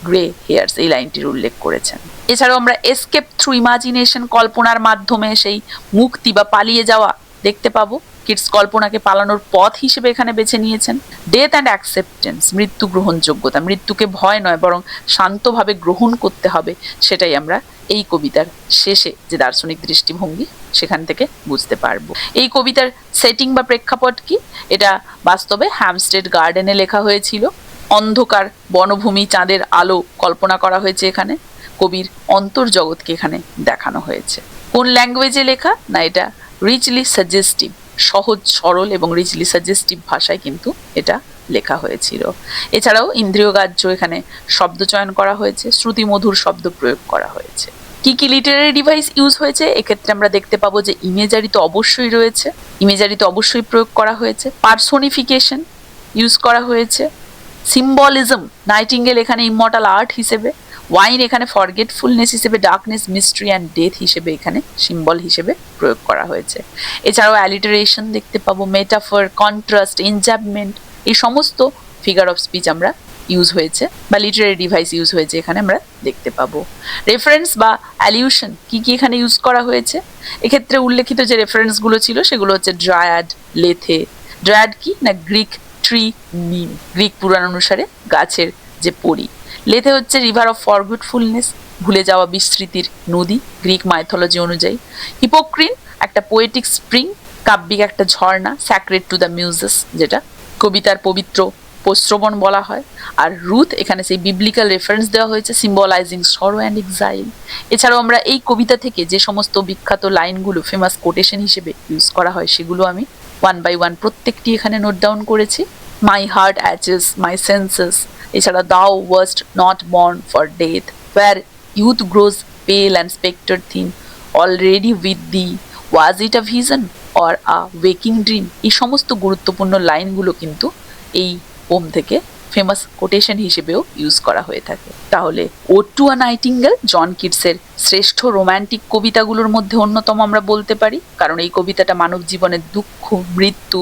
grey here's, এই লাইনটির উল্লেখ করেছেন। এছাড়াও আমরা এসকেপ থ্রু ইমাজিনেশন, কল্পনার মাধ্যমে সেই মুক্তি বা পালিয়ে যাওয়া দেখতে পাবো। কিটস কল্পনাকে পালানোর পথ হিসেবে এখানে বেছে নিয়েছেন। ডেথ অ্যান্ড অ্যাকসেপ্টেন্স, মৃত্যু গ্রহণযোগ্যতা, মৃত্যুকে ভয় নয় বরং শান্তভাবে গ্রহণ করতে হবে, সেটাই আমরা এই কবিতার শেষে যে দার্শনিক দৃষ্টিভঙ্গি সেখান থেকে বুঝতে পারবো। এই কবিতার সেটিং বা প্রেক্ষাপট কি? এটা বাস্তবে হ্যামস্টেড গার্ডেনে লেখা হয়েছিল। অন্ধকার বনভূমি, চাঁদের আলো কল্পনা করা হয়েছে এখানে, কবির অন্তর্জগৎকে এখানে দেখানো হয়েছে। কোন ল্যাঙ্গুয়েজে লেখা না, এটা রিচলি সাজেস্টিভ, সহজ সরল এবং রিচলি সাজেস্টিভ ভাষায় কিন্তু এটা লেখা হয়েছিল। এছাড়াও ইন্দ্রিয়গ্রাহ্য এখানে শব্দ চয়ন করা হয়েছে, শ্রুতিমধুর শব্দ প্রয়োগ করা হয়েছে। কি কি লিটারারি ডিভাইস ইউজ হয়েছে? এক্ষেত্রে আমরা দেখতে পাবো যে ইমেজারি তো অবশ্যই রয়েছে, ইমেজারি তো অবশ্যই প্রয়োগ করা হয়েছে। পার্সোনিফিকেশন ইউজ করা হয়েছে। সিম্বলিজম, নাইটিঙ্গেল এখানে ইমমর্টাল আর্ট হিসেবে, ওয়াইন এখানে ফরগেটফুলনেস হিসেবে, ডার্কনেস, মিস্ট্রি অ্যান্ড ডেথ হিসেবে এখানে সিম্বল হিসেবে প্রয়োগ করা হয়েছে। এছাড়াও অ্যালিটারেশন দেখতে পাবো, মেটাফর, কন্ট্রাস্ট, এনজাবমেন্ট, এই সমস্ত ফিগার অফ স্পিচ আমরা ইউজ হয়েছে বা লিটারারি ডিভাইস ইউজ হয়েছে এখানে আমরা দেখতে পাবো। রেফারেন্স বা অ্যালিউশন কি কি এখানে ইউজ করা হয়েছে? এক্ষেত্রে উল্লেখিত যে রেফারেন্সগুলো ছিল সেগুলো হচ্ছে ড্রায়াড, লেথে। ড্রায়াড কি না, গ্রিক ট্রি নিম, গ্রিক পুরাণ অনুসারে গাছের যে পরি। লেথে হচ্ছে রিভার অফ ফরগেটফুলনেস, ভুলে যাওয়া বিস্মৃতির নদী গ্রিক মাইথোলজি অনুযায়ী। হিপোক্রিন একটা পোয়েটিক স্প্রিং, কাব্যিক একটা ঝর্ণা, স্যাক্রেড টু দ্য মিউজেস, যেটা কবিতার পবিত্র প্রশ্রবণ বলা হয়। আর রুথ এখানে সেই বিবলিক্যাল রেফারেন্স দেওয়া হয়েছে, সিম্বলাইজিং সরো অ্যান্ড এক্সাইল। এছাড়াও আমরা এই কবিতা থেকে যে সমস্ত বিখ্যাত লাইনগুলো ফেমাস কোটেশন হিসেবে ইউজ করা হয় সেগুলো আমি ওয়ান বাই ওয়ান প্রত্যেকটি এখানে নোট ডাউন করেছি। মাই হার্ট অ্যাচেস মাই সেন্সেস, এছাড়া thou wast not born for death, where youth grows pale and spectre thin, already with thee, was it a vision or a waking dream, এই সমস্ত গুরুত্বপূর্ণ লাইনগুলো কিন্তু এই পোম থেকে ফেমাস কোটেশন হিসেবেও ইউজ করা হয়ে থাকে। তাহলে ode to a nightingale John কিটসের শ্রেষ্ঠ রোম্যান্টিক কবিতাগুলোর মধ্যে অন্যতম আমরা বলতে পারি, কারণ এই কবিতাটা মানব জীবনের দুঃখ, মৃত্যু,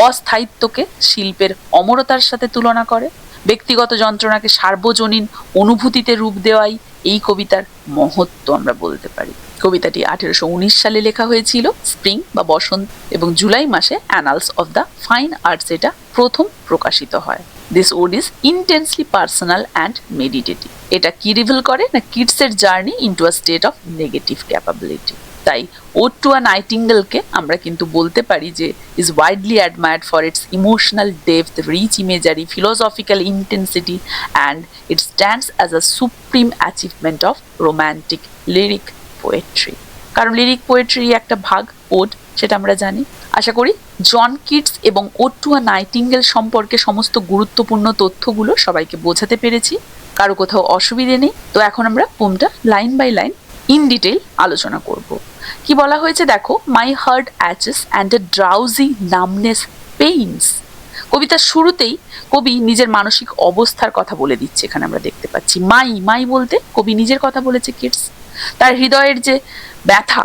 অস্থায়িত্বকে শিল্পের অমরতার সাথে তুলনা করে। ব্যক্তিগত যন্ত্রণাকে সার্বজনীন অনুভূতিতে রূপ দেওয়াই এই কবিতার মহত্ব আমরা বলতে পারি। কবিতাটি 1819 সালে লেখা হয়েছিল, স্প্রিং বা বসন্ত, এবং জুলাই মাসে annals of the fine arts এটা প্রথম প্রকাশিত হয়। This ode is intensely personal and meditative. এটা কি রিভিল করে না, কিটসের journey into a state of negative capability. তাই ওড টু আ নাইটিঙ্গেলকে আমরা কিন্তু বলতে পারি যে is widely admired for its emotional depth, rich imagery, philosophical intensity, and it stands as a supreme achievement of romantic lyric poetry. কারণ lyric poetry একটা ভাগ ওড, সেটা আমরা জানি। আশা করি জন কিটস এবং ওড টু আ নাইটিঙ্গেল সম্পর্কে সমস্ত গুরুত্বপূর্ণ তথ্যগুলো সবাইকে বোঝাতে পেরেছি, কারো কোথাও অসুবিধে নেই। তো এখন আমরা পোমটা line by line in detail আলোচনা করব। কি বলা হয়েছে দেখো, my heart aches and a drowsy numbness pains. কবিতার শুরুতেই কবি নিজের মানসিক অবস্থার কথা বলে দিচ্ছে, এখানে আমরা দেখতে পাচ্ছি মাই বলতে কবি নিজের কথা বলেছে কিটস। তার হৃদয়ের যে ব্যথা,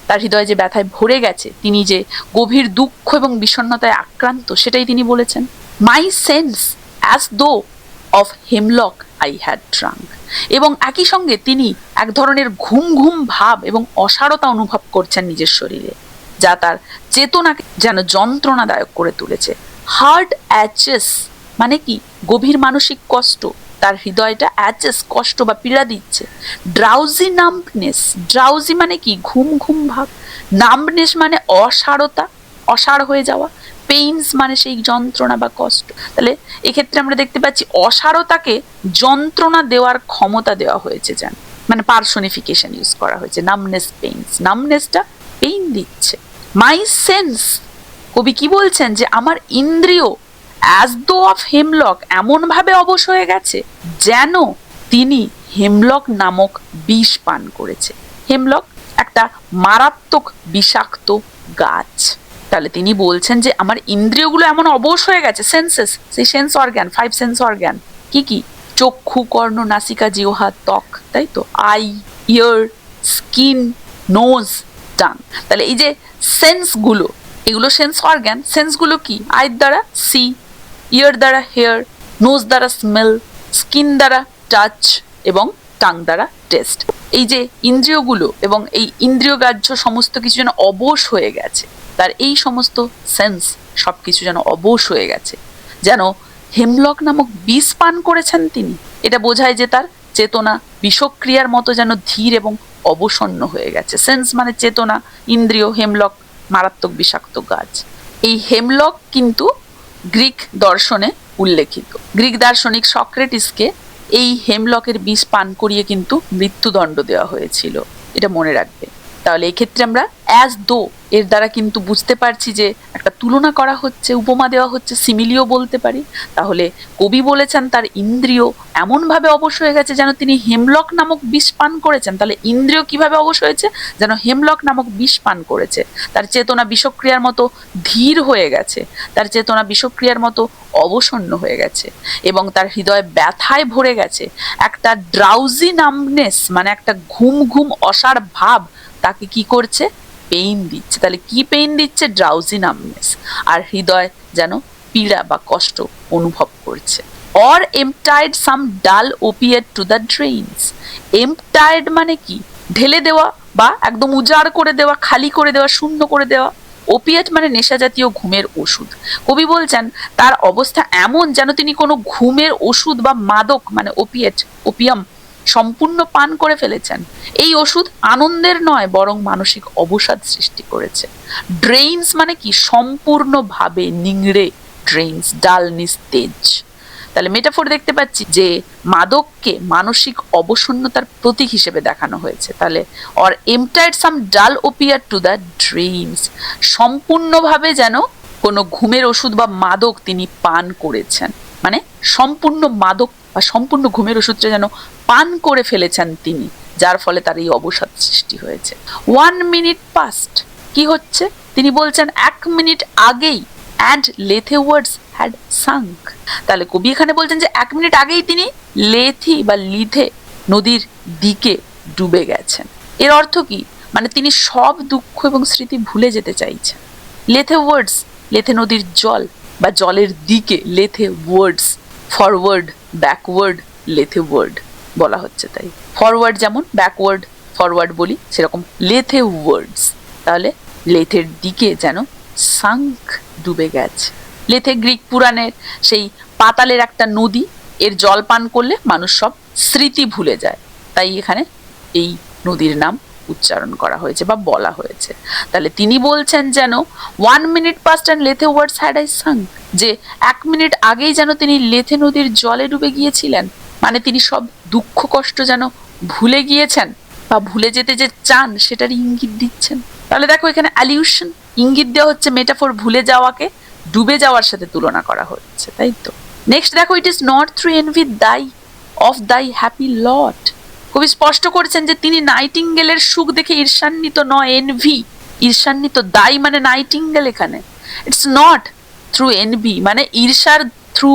তার হৃদয়ে যে ব্যথায় ভরে গেছে, তিনি যে গভীর দুঃখ এবং বিষণ্ণতায় আক্রান্ত, সেটাই তিনি বলেছেন। My sense as though of hemlock I had drunk, এবং একই সঙ্গে তিনি এক ধরনের ঘুম ঘুম ভাব এবং অসারতা অনুভব করছেন নিজের শরীরে, যা তার চেতনাকে যেন যন্ত্রণাদায়ক করে তুলেছে। হার্ট অ্যাচেস মানে কি, গভীর মানসিক কষ্ট, তার হৃদয়টা অ্যাচেস কষ্ট বা পীড়া দিচ্ছে। ড্রাউজি নাম্বনেস, ড্রাউজি মানে কি, ঘুম ঘুম ভাব, নাম্বনেস মানে অসারতা, অসাড় হয়ে যাওয়া, পেইনস মানে সেই যন্ত্রণা বা কষ্ট। তাহলে এক্ষেত্রে আমরা দেখতে পাচ্ছি অসারতাকে যন্ত্রণা দেওয়ার ক্ষমতা দেওয়া হয়েছে, যেন মানে পার্সোনিফিকেশন ইউজ করা হয়েছে। নামনেস পেইনস, নামনেসটা পেইন দিচ্ছে। মাই সেন্স, কবি কি বলছেন যে আমার ইন্দ্রিয় অ্যাজ দো অফ হেমলক, এমন ভাবে অবশ হয়ে গেছে যেন তিনি হেমলক নামক বিষ পান করেছে। হেমলক একটা মারাত্মক বিষাক্ত গাছ। তাহলে তিনি বলছেন যে আমার ইন্দ্রিয়গুলো এমন অবশ হয়ে গেছে, সেন্সেস, সেই সেন্স অর্গ্যান, 5 সেন্স অর্গ্যান কি কি? চক্ষু, কর্ণ, নাসিকা, জিহ্বা, ত্বক, তাই তো, eye, ear, skin, nose, tongue. তাহলে এই যে সেন্সগুলো, এগুলো সেন্স অর্গ্যান। সেন্সগুলো কি? আইর দ্বারা সি, ইয়ার দ্বারা হেয়ার, নোজ দ্বারা স্মেল, স্কিন দ্বারা টাচ এবং টাং দ্বারা টেস্ট। এই যে ইন্দ্রিয়গুলো এবং এই ইন্দ্রিয়গ্রাহ্য সমস্ত কিছু যেন অবশ হয়ে গেছে, তার এই সমস্ত সেন্স সবকিছু যেন অবশ হয়ে গেছে, যেন হেমলক নামক বিষ পান করেছেন তিনি। এটা বোঝায় যে তার চেতনা বিষক্রিয়ার মতো যেন ধীর এবং অবসন্ন হয়ে গেছে। সেন্স মানে চেতনা, ইন্দ্রিয়, হেমলক মারাত্মক বিষাক্ত গাছ। এই হেমলক কিন্তু গ্রিক দর্শনে উল্লেখিত। গ্রিক দার্শনিক সক্রেটিসকে এই হেমলকের বিষ পান করিয়ে কিন্তু মৃত্যুদণ্ড দেওয়া হয়েছিল, এটা মনে রাখবে। তাহলে এক্ষেত্রে আমরা অ্যাজ দো এর দ্বারা কিন্তু বুঝতে পারছি যে একটা তুলনা করা হচ্ছে, উপমা দেওয়া হচ্ছে, সিমিলিও বলতে পারি। তাহলে কবি বলেছেন তার ইন্দ্রিয় এমনভাবে অবশ হয়ে গেছে যেন তিনি হেমলক নামক বিষ পান করেছেন। তাহলে ইন্দ্রিয় কিভাবে অবশ হয়েছে? যেন হেমলক নামক বিষ পান করেছে। তার চেতনা বিষক্রিয়ার মতো ধীর হয়ে গেছে, তার চেতনা বিষক্রিয়ার মতো অবসন্ন হয়ে গেছে এবং তার হৃদয় ব্যথায় ভরে গেছে। একটা ড্রাউজি নামনেস মানে একটা ঘুম ঘুম অসাড় ভাব তাকে কি করছে? পেইন দিচ্ছে। তাহলে কি পেইন দিচ্ছে? Drowsy numbness. আর হৃদয় যেন পীড়া বা কষ্ট অনুভব করছে। অর এমপ্টাইড সাম ডাল ওপিয়েট টু দ্য ড্রেইনস। এমপ্টাইড মানে কি? ঢেলে দেওয়া বা একদম উজাড় করে দেওয়া, খালি করে দেওয়া, শূন্য করে দেওয়া। ওপিয়েট মানে নেশা জাতীয় ঘুমের ওষুধ। কবি বলছেন তার অবস্থা এমন যেন তিনি কোনো ঘুমের ওষুধ বা মাদক মানে ওপিয়েট, ওপিয়াম সম্পূর্ণ পান করে ফেলেছেন। এই ওষুধ আনন্দের নয় বরং মানসিক অবসাদ সৃষ্টি করেছে। ড্রেইনস মানে কি? সম্পূর্ণভাবে নিংড়ে, ড্রেইনস, ডাল, নিস্তেজ। তাহলে মেটাফোর দেখতে পাচ্ছি যে মাদককে মানসিক অবসন্নতার প্রতীক হিসেবে দেখানো হয়েছে। তাহলে অর এমপ্টাইড সাম ডাল ওপিয়াট টু দ্য ড্রেইনস, সম্পূর্ণভাবে যেন কোনো ঘুমের ওষুধ বা মাদক তিনি পান করেছেন, মানে সম্পূর্ণ মাদক বা সম্পূর্ণ ঘুমের ওষুধটা যেন পান করে ফেলেছেন তিনি, যার ফলে তার এই অবসাদ সৃষ্টি হয়েছে। 1 মিনিট পাস্ট, কি হচ্ছে? তিনি বলছেন 1 মিনিট আগেই, and Lethe wards had sunk. তাহলে কবি এখানে বলছেন যে 1 মিনিট আগেই তিনি লেথি বা লিথে নদীর দিকে ডুবে গেছেন। এর অর্থ কি? মানে তিনি সব দুঃখ এবং স্মৃতি ভুলে যেতে চাইছেন। লেথে ওয়ার্ডস, লেথে নদীর জল বা জলের দিকে, লেথে ওয়ার্ডস, ফরওয়ার্ড, ব্যাকওয়ার্ড, লেথে ওয়ার্ড বলা হচ্ছে। তাই ফরওয়ার্ড যেমন ব্যাকওয়ার্ড ফরওয়ার্ড বলি, সেরকম লেথে ওয়ার্ডস। তাহলে লেথের দিকে যেন সাঙ্ক, ডুবে গেছে। লেথে গ্রিক পুরাণের সেই পাতালের একটা নদী, এর জল পান করলে মানুষ সব স্মৃতি ভুলে যায়, তাই এখানে এই নদীর নাম উচ্চারণ করা হয়েছে বা বলা হয়েছে। তাহলে তিনি বলছেন যেন 1 minute past and Lethe wards had I sunk, যে 1 মিনিট আগেই যেন তিনি লেথে নদীর জলে ডুবে গিয়েছিলেন, মানে তিনি সব দুঃখ কষ্ট যেন ভুলে গিয়েছেন বা ভুলে যেতে যে চান সেটারই ইঙ্গিত দিচ্ছেন। তাহলে দেখো এখানে অ্যালিউশন, ইঙ্গিত দেওয়া হচ্ছে, মেটাফোর, ভুলে যাওয়াকে ডুবে যাওয়ার সাথে তুলনা করা হচ্ছে, তাই তো। নেক্সট দেখো, it is not through envy thy of thy happy lot. কবি স্পষ্ট করেছেন যে তিনি নাইটিঙ্গেলের সুখ দেখে ঈর্ষান্বিত নয়, এনভি, ঈর্ষান্বিত। দাই মানে নাইটিঙ্গেল এখানে। ইটস নট থ্রু এনভি মানে ঈর্ষার থ্রু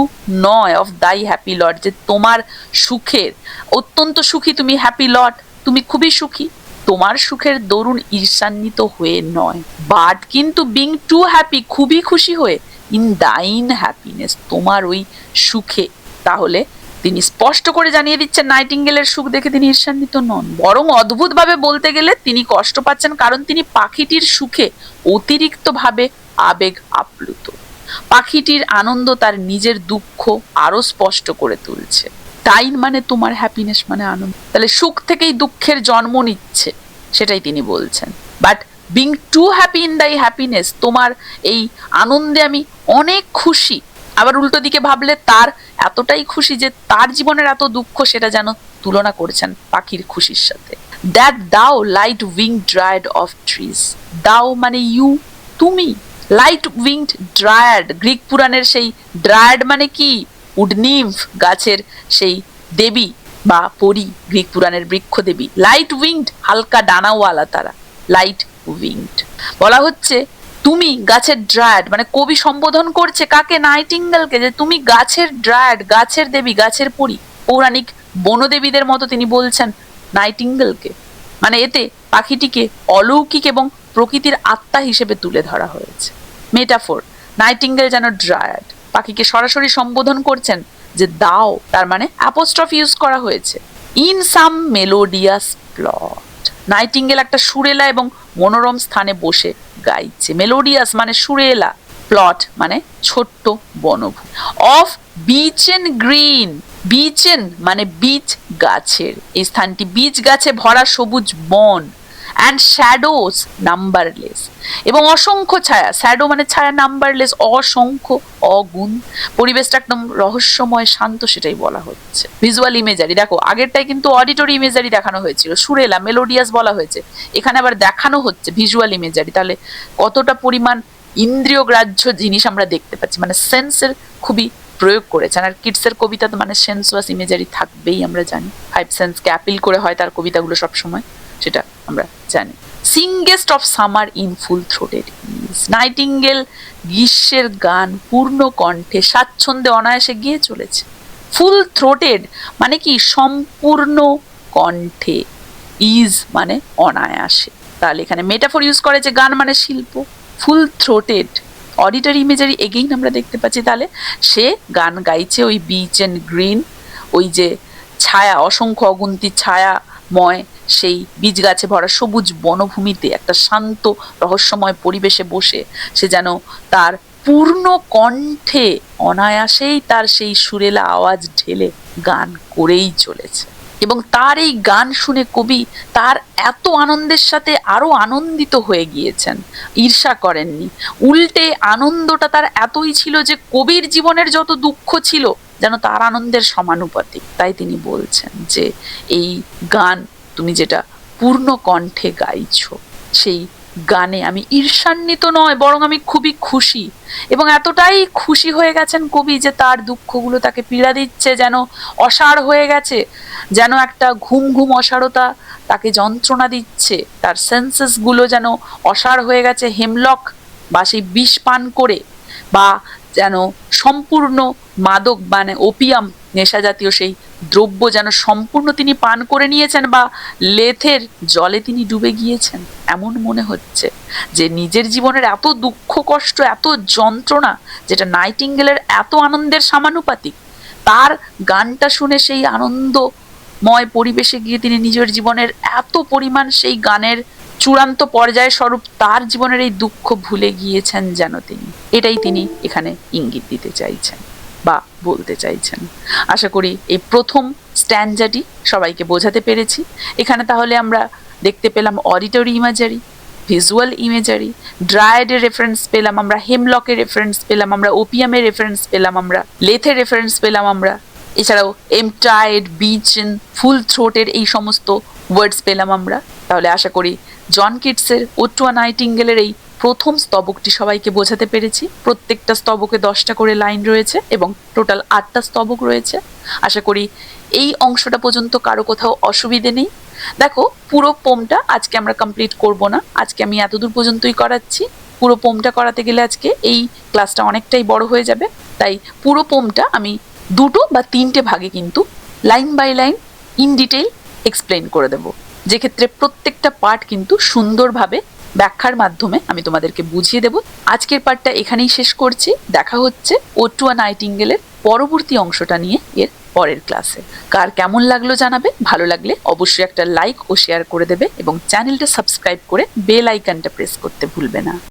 নয়, অফ দাই হ্যাপি লট, যে তোমার সুখের, অত্যন্ত সুখী তুমি, হ্যাপি লট, তুমি খুবই সুখী, তোমার সুখের দরুন ঈর্ষান্বিত হয়ে নয়, বাট কিন্তু বিং টু হ্যাপি, খুবই খুশি হয়ে, ইন দাইন হ্যাপিনেস, তোমার ওই সুখে। তাহলে তিনি স্পষ্ট করে জানিয়ে দিচ্ছেন নাইটিঙ্গেলের সুখ দেখে তিনি ঈর্ষান্বিত নন, বরং অদ্ভুতভাবে বলতে গেলে তিনি কষ্ট পাচ্ছেন, কারণ তিনি পাখিটির সুখে অতিরিক্তভাবে আবেগ আপ্লুত। পাখিটির আনন্দ তার নিজের দুঃখ আরো স্পষ্ট করে তুলছে। টাইন মানে তোমার, হ্যাপিনেস মানে আনন্দ। তাহলে সুখ থেকেই দুঃখের জন্ম নিচ্ছে, সেটাই তিনি বলছেন। But being two happy in দাই হ্যাপিনেস, তোমার এই আনন্দে আমি অনেক খুশি। আবার উল্টো দিকে ভাবলে তার এতটাই খুশি যে তার জীবনের এত দুঃখ সেটা যেন তুলনা করেছেন পাখির খুশির সাথে। দ্যাট দাও লাইট উইংড ড্রায়াড অফ ট্রিজ, দাও মানে ইউ, তুমি। লাইট উইংড ড্রায়াড, গ্রিক পুরাণের সেই ড্রায়াড মানে কি, উডনিম্ফ, গাছের সেই দেবী বা পরী, গ্রিক পুরাণের বৃক্ষ দেবী। লাইট উইংড, হালকা ডানাওয়ালা তারা, লাইট উইংড। বলা হচ্ছে তুমি গাছের ড্রায়াড, মানে কবি সম্বোধন করছে কাকে, নাইটিঙ্গেলকে, যে তুমি গাছের ড্রায়াড, গাছের দেবী, গাছের পরী। পৌরাণিক বনদেবীদের মতো তিনি বলছেন নাইটিঙ্গেলকে। মানে এতে পাখিটিকে অলৌকিক এবং প্রকৃতির আত্মা হিসেবে তুলে ধরা হয়েছে। মেটাফোর, নাইটিঙ্গেল যেন ড্রায়াড, পাখিকে সরাসরি সম্বোধন করছেন যে দাও, তার মানে অ্যাপোস্ট্রফ ইউজ করা হয়েছে। In some melodious plot, nightingale একটা সুরেলা এবং মনোরম স্থানে বসে গাইছে। মেলোডিয়াস মানে সুরেলা, প্লট মানে ছোট্ট বনভূমি। অফ বিচেন গ্রিন, বিচেন মানে বীজ গাছের, এই স্থানটি বীজ গাছে ভরা সবুজ বন। অ্যান্ড শ্যাডোজ নাম্বারলেস, এবং অসংখ্য ছায়া, শ্যাডো মানে ছায়া, নাম্বারলেস অসংখ্য, অগুণ। পরিবেশটা একদম রহস্যময় শান্ত, সেটাই বলা হচ্ছে। ভিজুয়াল ইমেজারি, দেখো আগেরটাই কিন্তু অডিটরি ইমেজারি দেখানো হয়েছিল, সুরেলা মেলোডিয়াস বলা হয়েছে, এখানে আবার দেখানো হচ্ছে ভিজুয়াল ইমেজারি। তাহলে কতটা পরিমাণ ইন্দ্রিয় গ্রাহ্য জিনিস আমরা দেখতে পাচ্ছি, মানে সেন্সের খুবই প্রয়োগ করেছেন। আর কিটসের কবিতা তো মানে সেন্সুয়াস ইমেজারি থাকবেই, আমরা জানি, ফাইভ সেন্সকে অ্যাপিল করে হয় তার কবিতাগুলো সবসময়, সেটা আমরা জানি। Singest of summer in full throated ease, nightingale গ্রীষ্মের গান পূর্ণ কণ্ঠে স্বাচ্ছন্দ্যে অনায়াসে গিয়ে চলেছে। ফুল থ্রোটেড মানে কি, সম্পূর্ণ কণ্ঠে, ইজ মানে অনায়াসে। তাহলে এখানে মেটাফোর ইউজ করেছে, গান মানে শিল্প, ফুল থ্রোটেড। অডিটরি ইমেজারি এগেইন আমরা দেখতে পাচ্ছি, তাহলে সে গান গাইছে ওই বিচ এন্ড গ্রিন, ওই যে ছায়া, অসংখ্য অগুন্তি ছায়াময় সেই বীজ গাছে ভরা সবুজ বনভূমিতে একটা শান্ত রহস্যময় পরিবেশে বসে সে যেন তার পূর্ণ কণ্ঠে অনায়াসেই তার সেই সুরেলা আওয়াজ ঢেলে গান করেই চলেছে। এবং তার এই গান শুনে কবি তার এত আনন্দের সাথে আরো আনন্দিত হয়ে গিয়েছেন, ঈর্ষা করেননি। উল্টে আনন্দটা তার এতই ছিল যে কবির জীবনের যত দুঃখ ছিল যেন তার আনন্দের সমানুপাতিক। তাই তিনি বলছেন যে এই গান তুমি যেটা পূর্ণ কণ্ঠে গাইছো, সেই গানে আমি ঈর্ষান্বিত নয়, বরং আমি খুবই খুশি। এবং এতটাই খুশি হয়ে গেছেন কবি যে তার দুঃখগুলো তাকে পীড়া দিচ্ছে, যেন অসাড় হয়ে গেছে, যেন একটা ঘুম ঘুম অসারতা তাকে যন্ত্রণা দিচ্ছে। তার সেন্সেসগুলো যেন অসাড় হয়ে গেছে হেমলক বা সেই বিষ পান করে, বা যেন সম্পূর্ণ মাদক মানে ওপিয়াম নেশা জাতীয় সেই দ্রব্য যেন সম্পূর্ণ তিনি পান করে নিয়েছেন, বা লেথের জলে তিনি ডুবে গিয়েছেন। এমন মনে হচ্ছে যে নিজের জীবনের এত দুঃখ কষ্ট, এত যন্ত্রণা, যেটা নাইটিঙ্গেলের এত আনন্দের সমানুপাতিক, তার গানটা শুনে সেই আনন্দময় পরিবেশে গিয়ে তিনি নিজের জীবনের এত পরিমাণ সেই গানের চূড়ান্ত পর্যায় স্বরূপ তার জীবনের এই দুঃখ ভুলে গিয়েছেন যেন তিনি। এটাই তিনি এখানে ইঙ্গিত দিতে চাইছেন বা বলতে চাইছেন। আশা করি এই প্রথম স্ট্যান্জাটি সবাইকে বোঝাতে পেরেছি। এখানে তাহলে আমরা দেখতে পেলাম অডিটরি ইমেজারি, ভিজুয়াল ইমেজারি, ড্রায়েডের রেফারেন্স পেলাম আমরা, হেমলকের রেফারেন্স পেলাম আমরা, ওপিয়ামের রেফারেন্স পেলাম আমরা, লেথের রেফারেন্স পেলাম আমরা, এছাড়াও এমটাইড, বিচেন, ফুল থ্রোটের এই সমস্ত ওয়ার্ডস পেলাম আমরা। তাহলে আশা করি জন কিটসের ওড টু আ নাইটিঙ্গেলের এই প্রথম স্তবকটি সবাইকে বোঝাতে পেরেছি। প্রত্যেকটা স্তবকে 10টা করে লাইন রয়েছে এবং টোটাল 8টা স্তবক রয়েছে। আশা করি এই অংশটা পর্যন্ত কারো কোথাও অসুবিধে নেই। দেখো পুরো পোমটা আজকে আমরা কমপ্লিট করব না, আজকে আমি এতদূর পর্যন্তই করাচ্ছি। পুরো পোমটা করাতে গেলে আজকে এই ক্লাসটা অনেকটাই বড় হয়ে যাবে, তাই পুরো পোমটা আমি 2টো বা 3টে ভাগে কিন্তু line by line in detail explain করে দেব, যে ক্ষেত্রে প্রত্যেকটা পার্ট কিন্তু সুন্দরভাবে ব্যাখ্যার মাধ্যমে আমি তোমাদেরকে বুঝিয়ে দেব। আজকের পার্টটা এখানেই শেষ করছি, দেখা হচ্ছে ওড টু আ নাইটিঙ্গেলের পরবর্তী অংশটা নিয়ে এর পরের ক্লাসে। কার কেমন লাগলো জানাবে, ভালো লাগলে অবশ্যই একটা লাইক ও শেয়ার করে দেবে এবং চ্যানেলটা সাবস্ক্রাইব করে বেল আইকনটা প্রেস করতে ভুলবে না।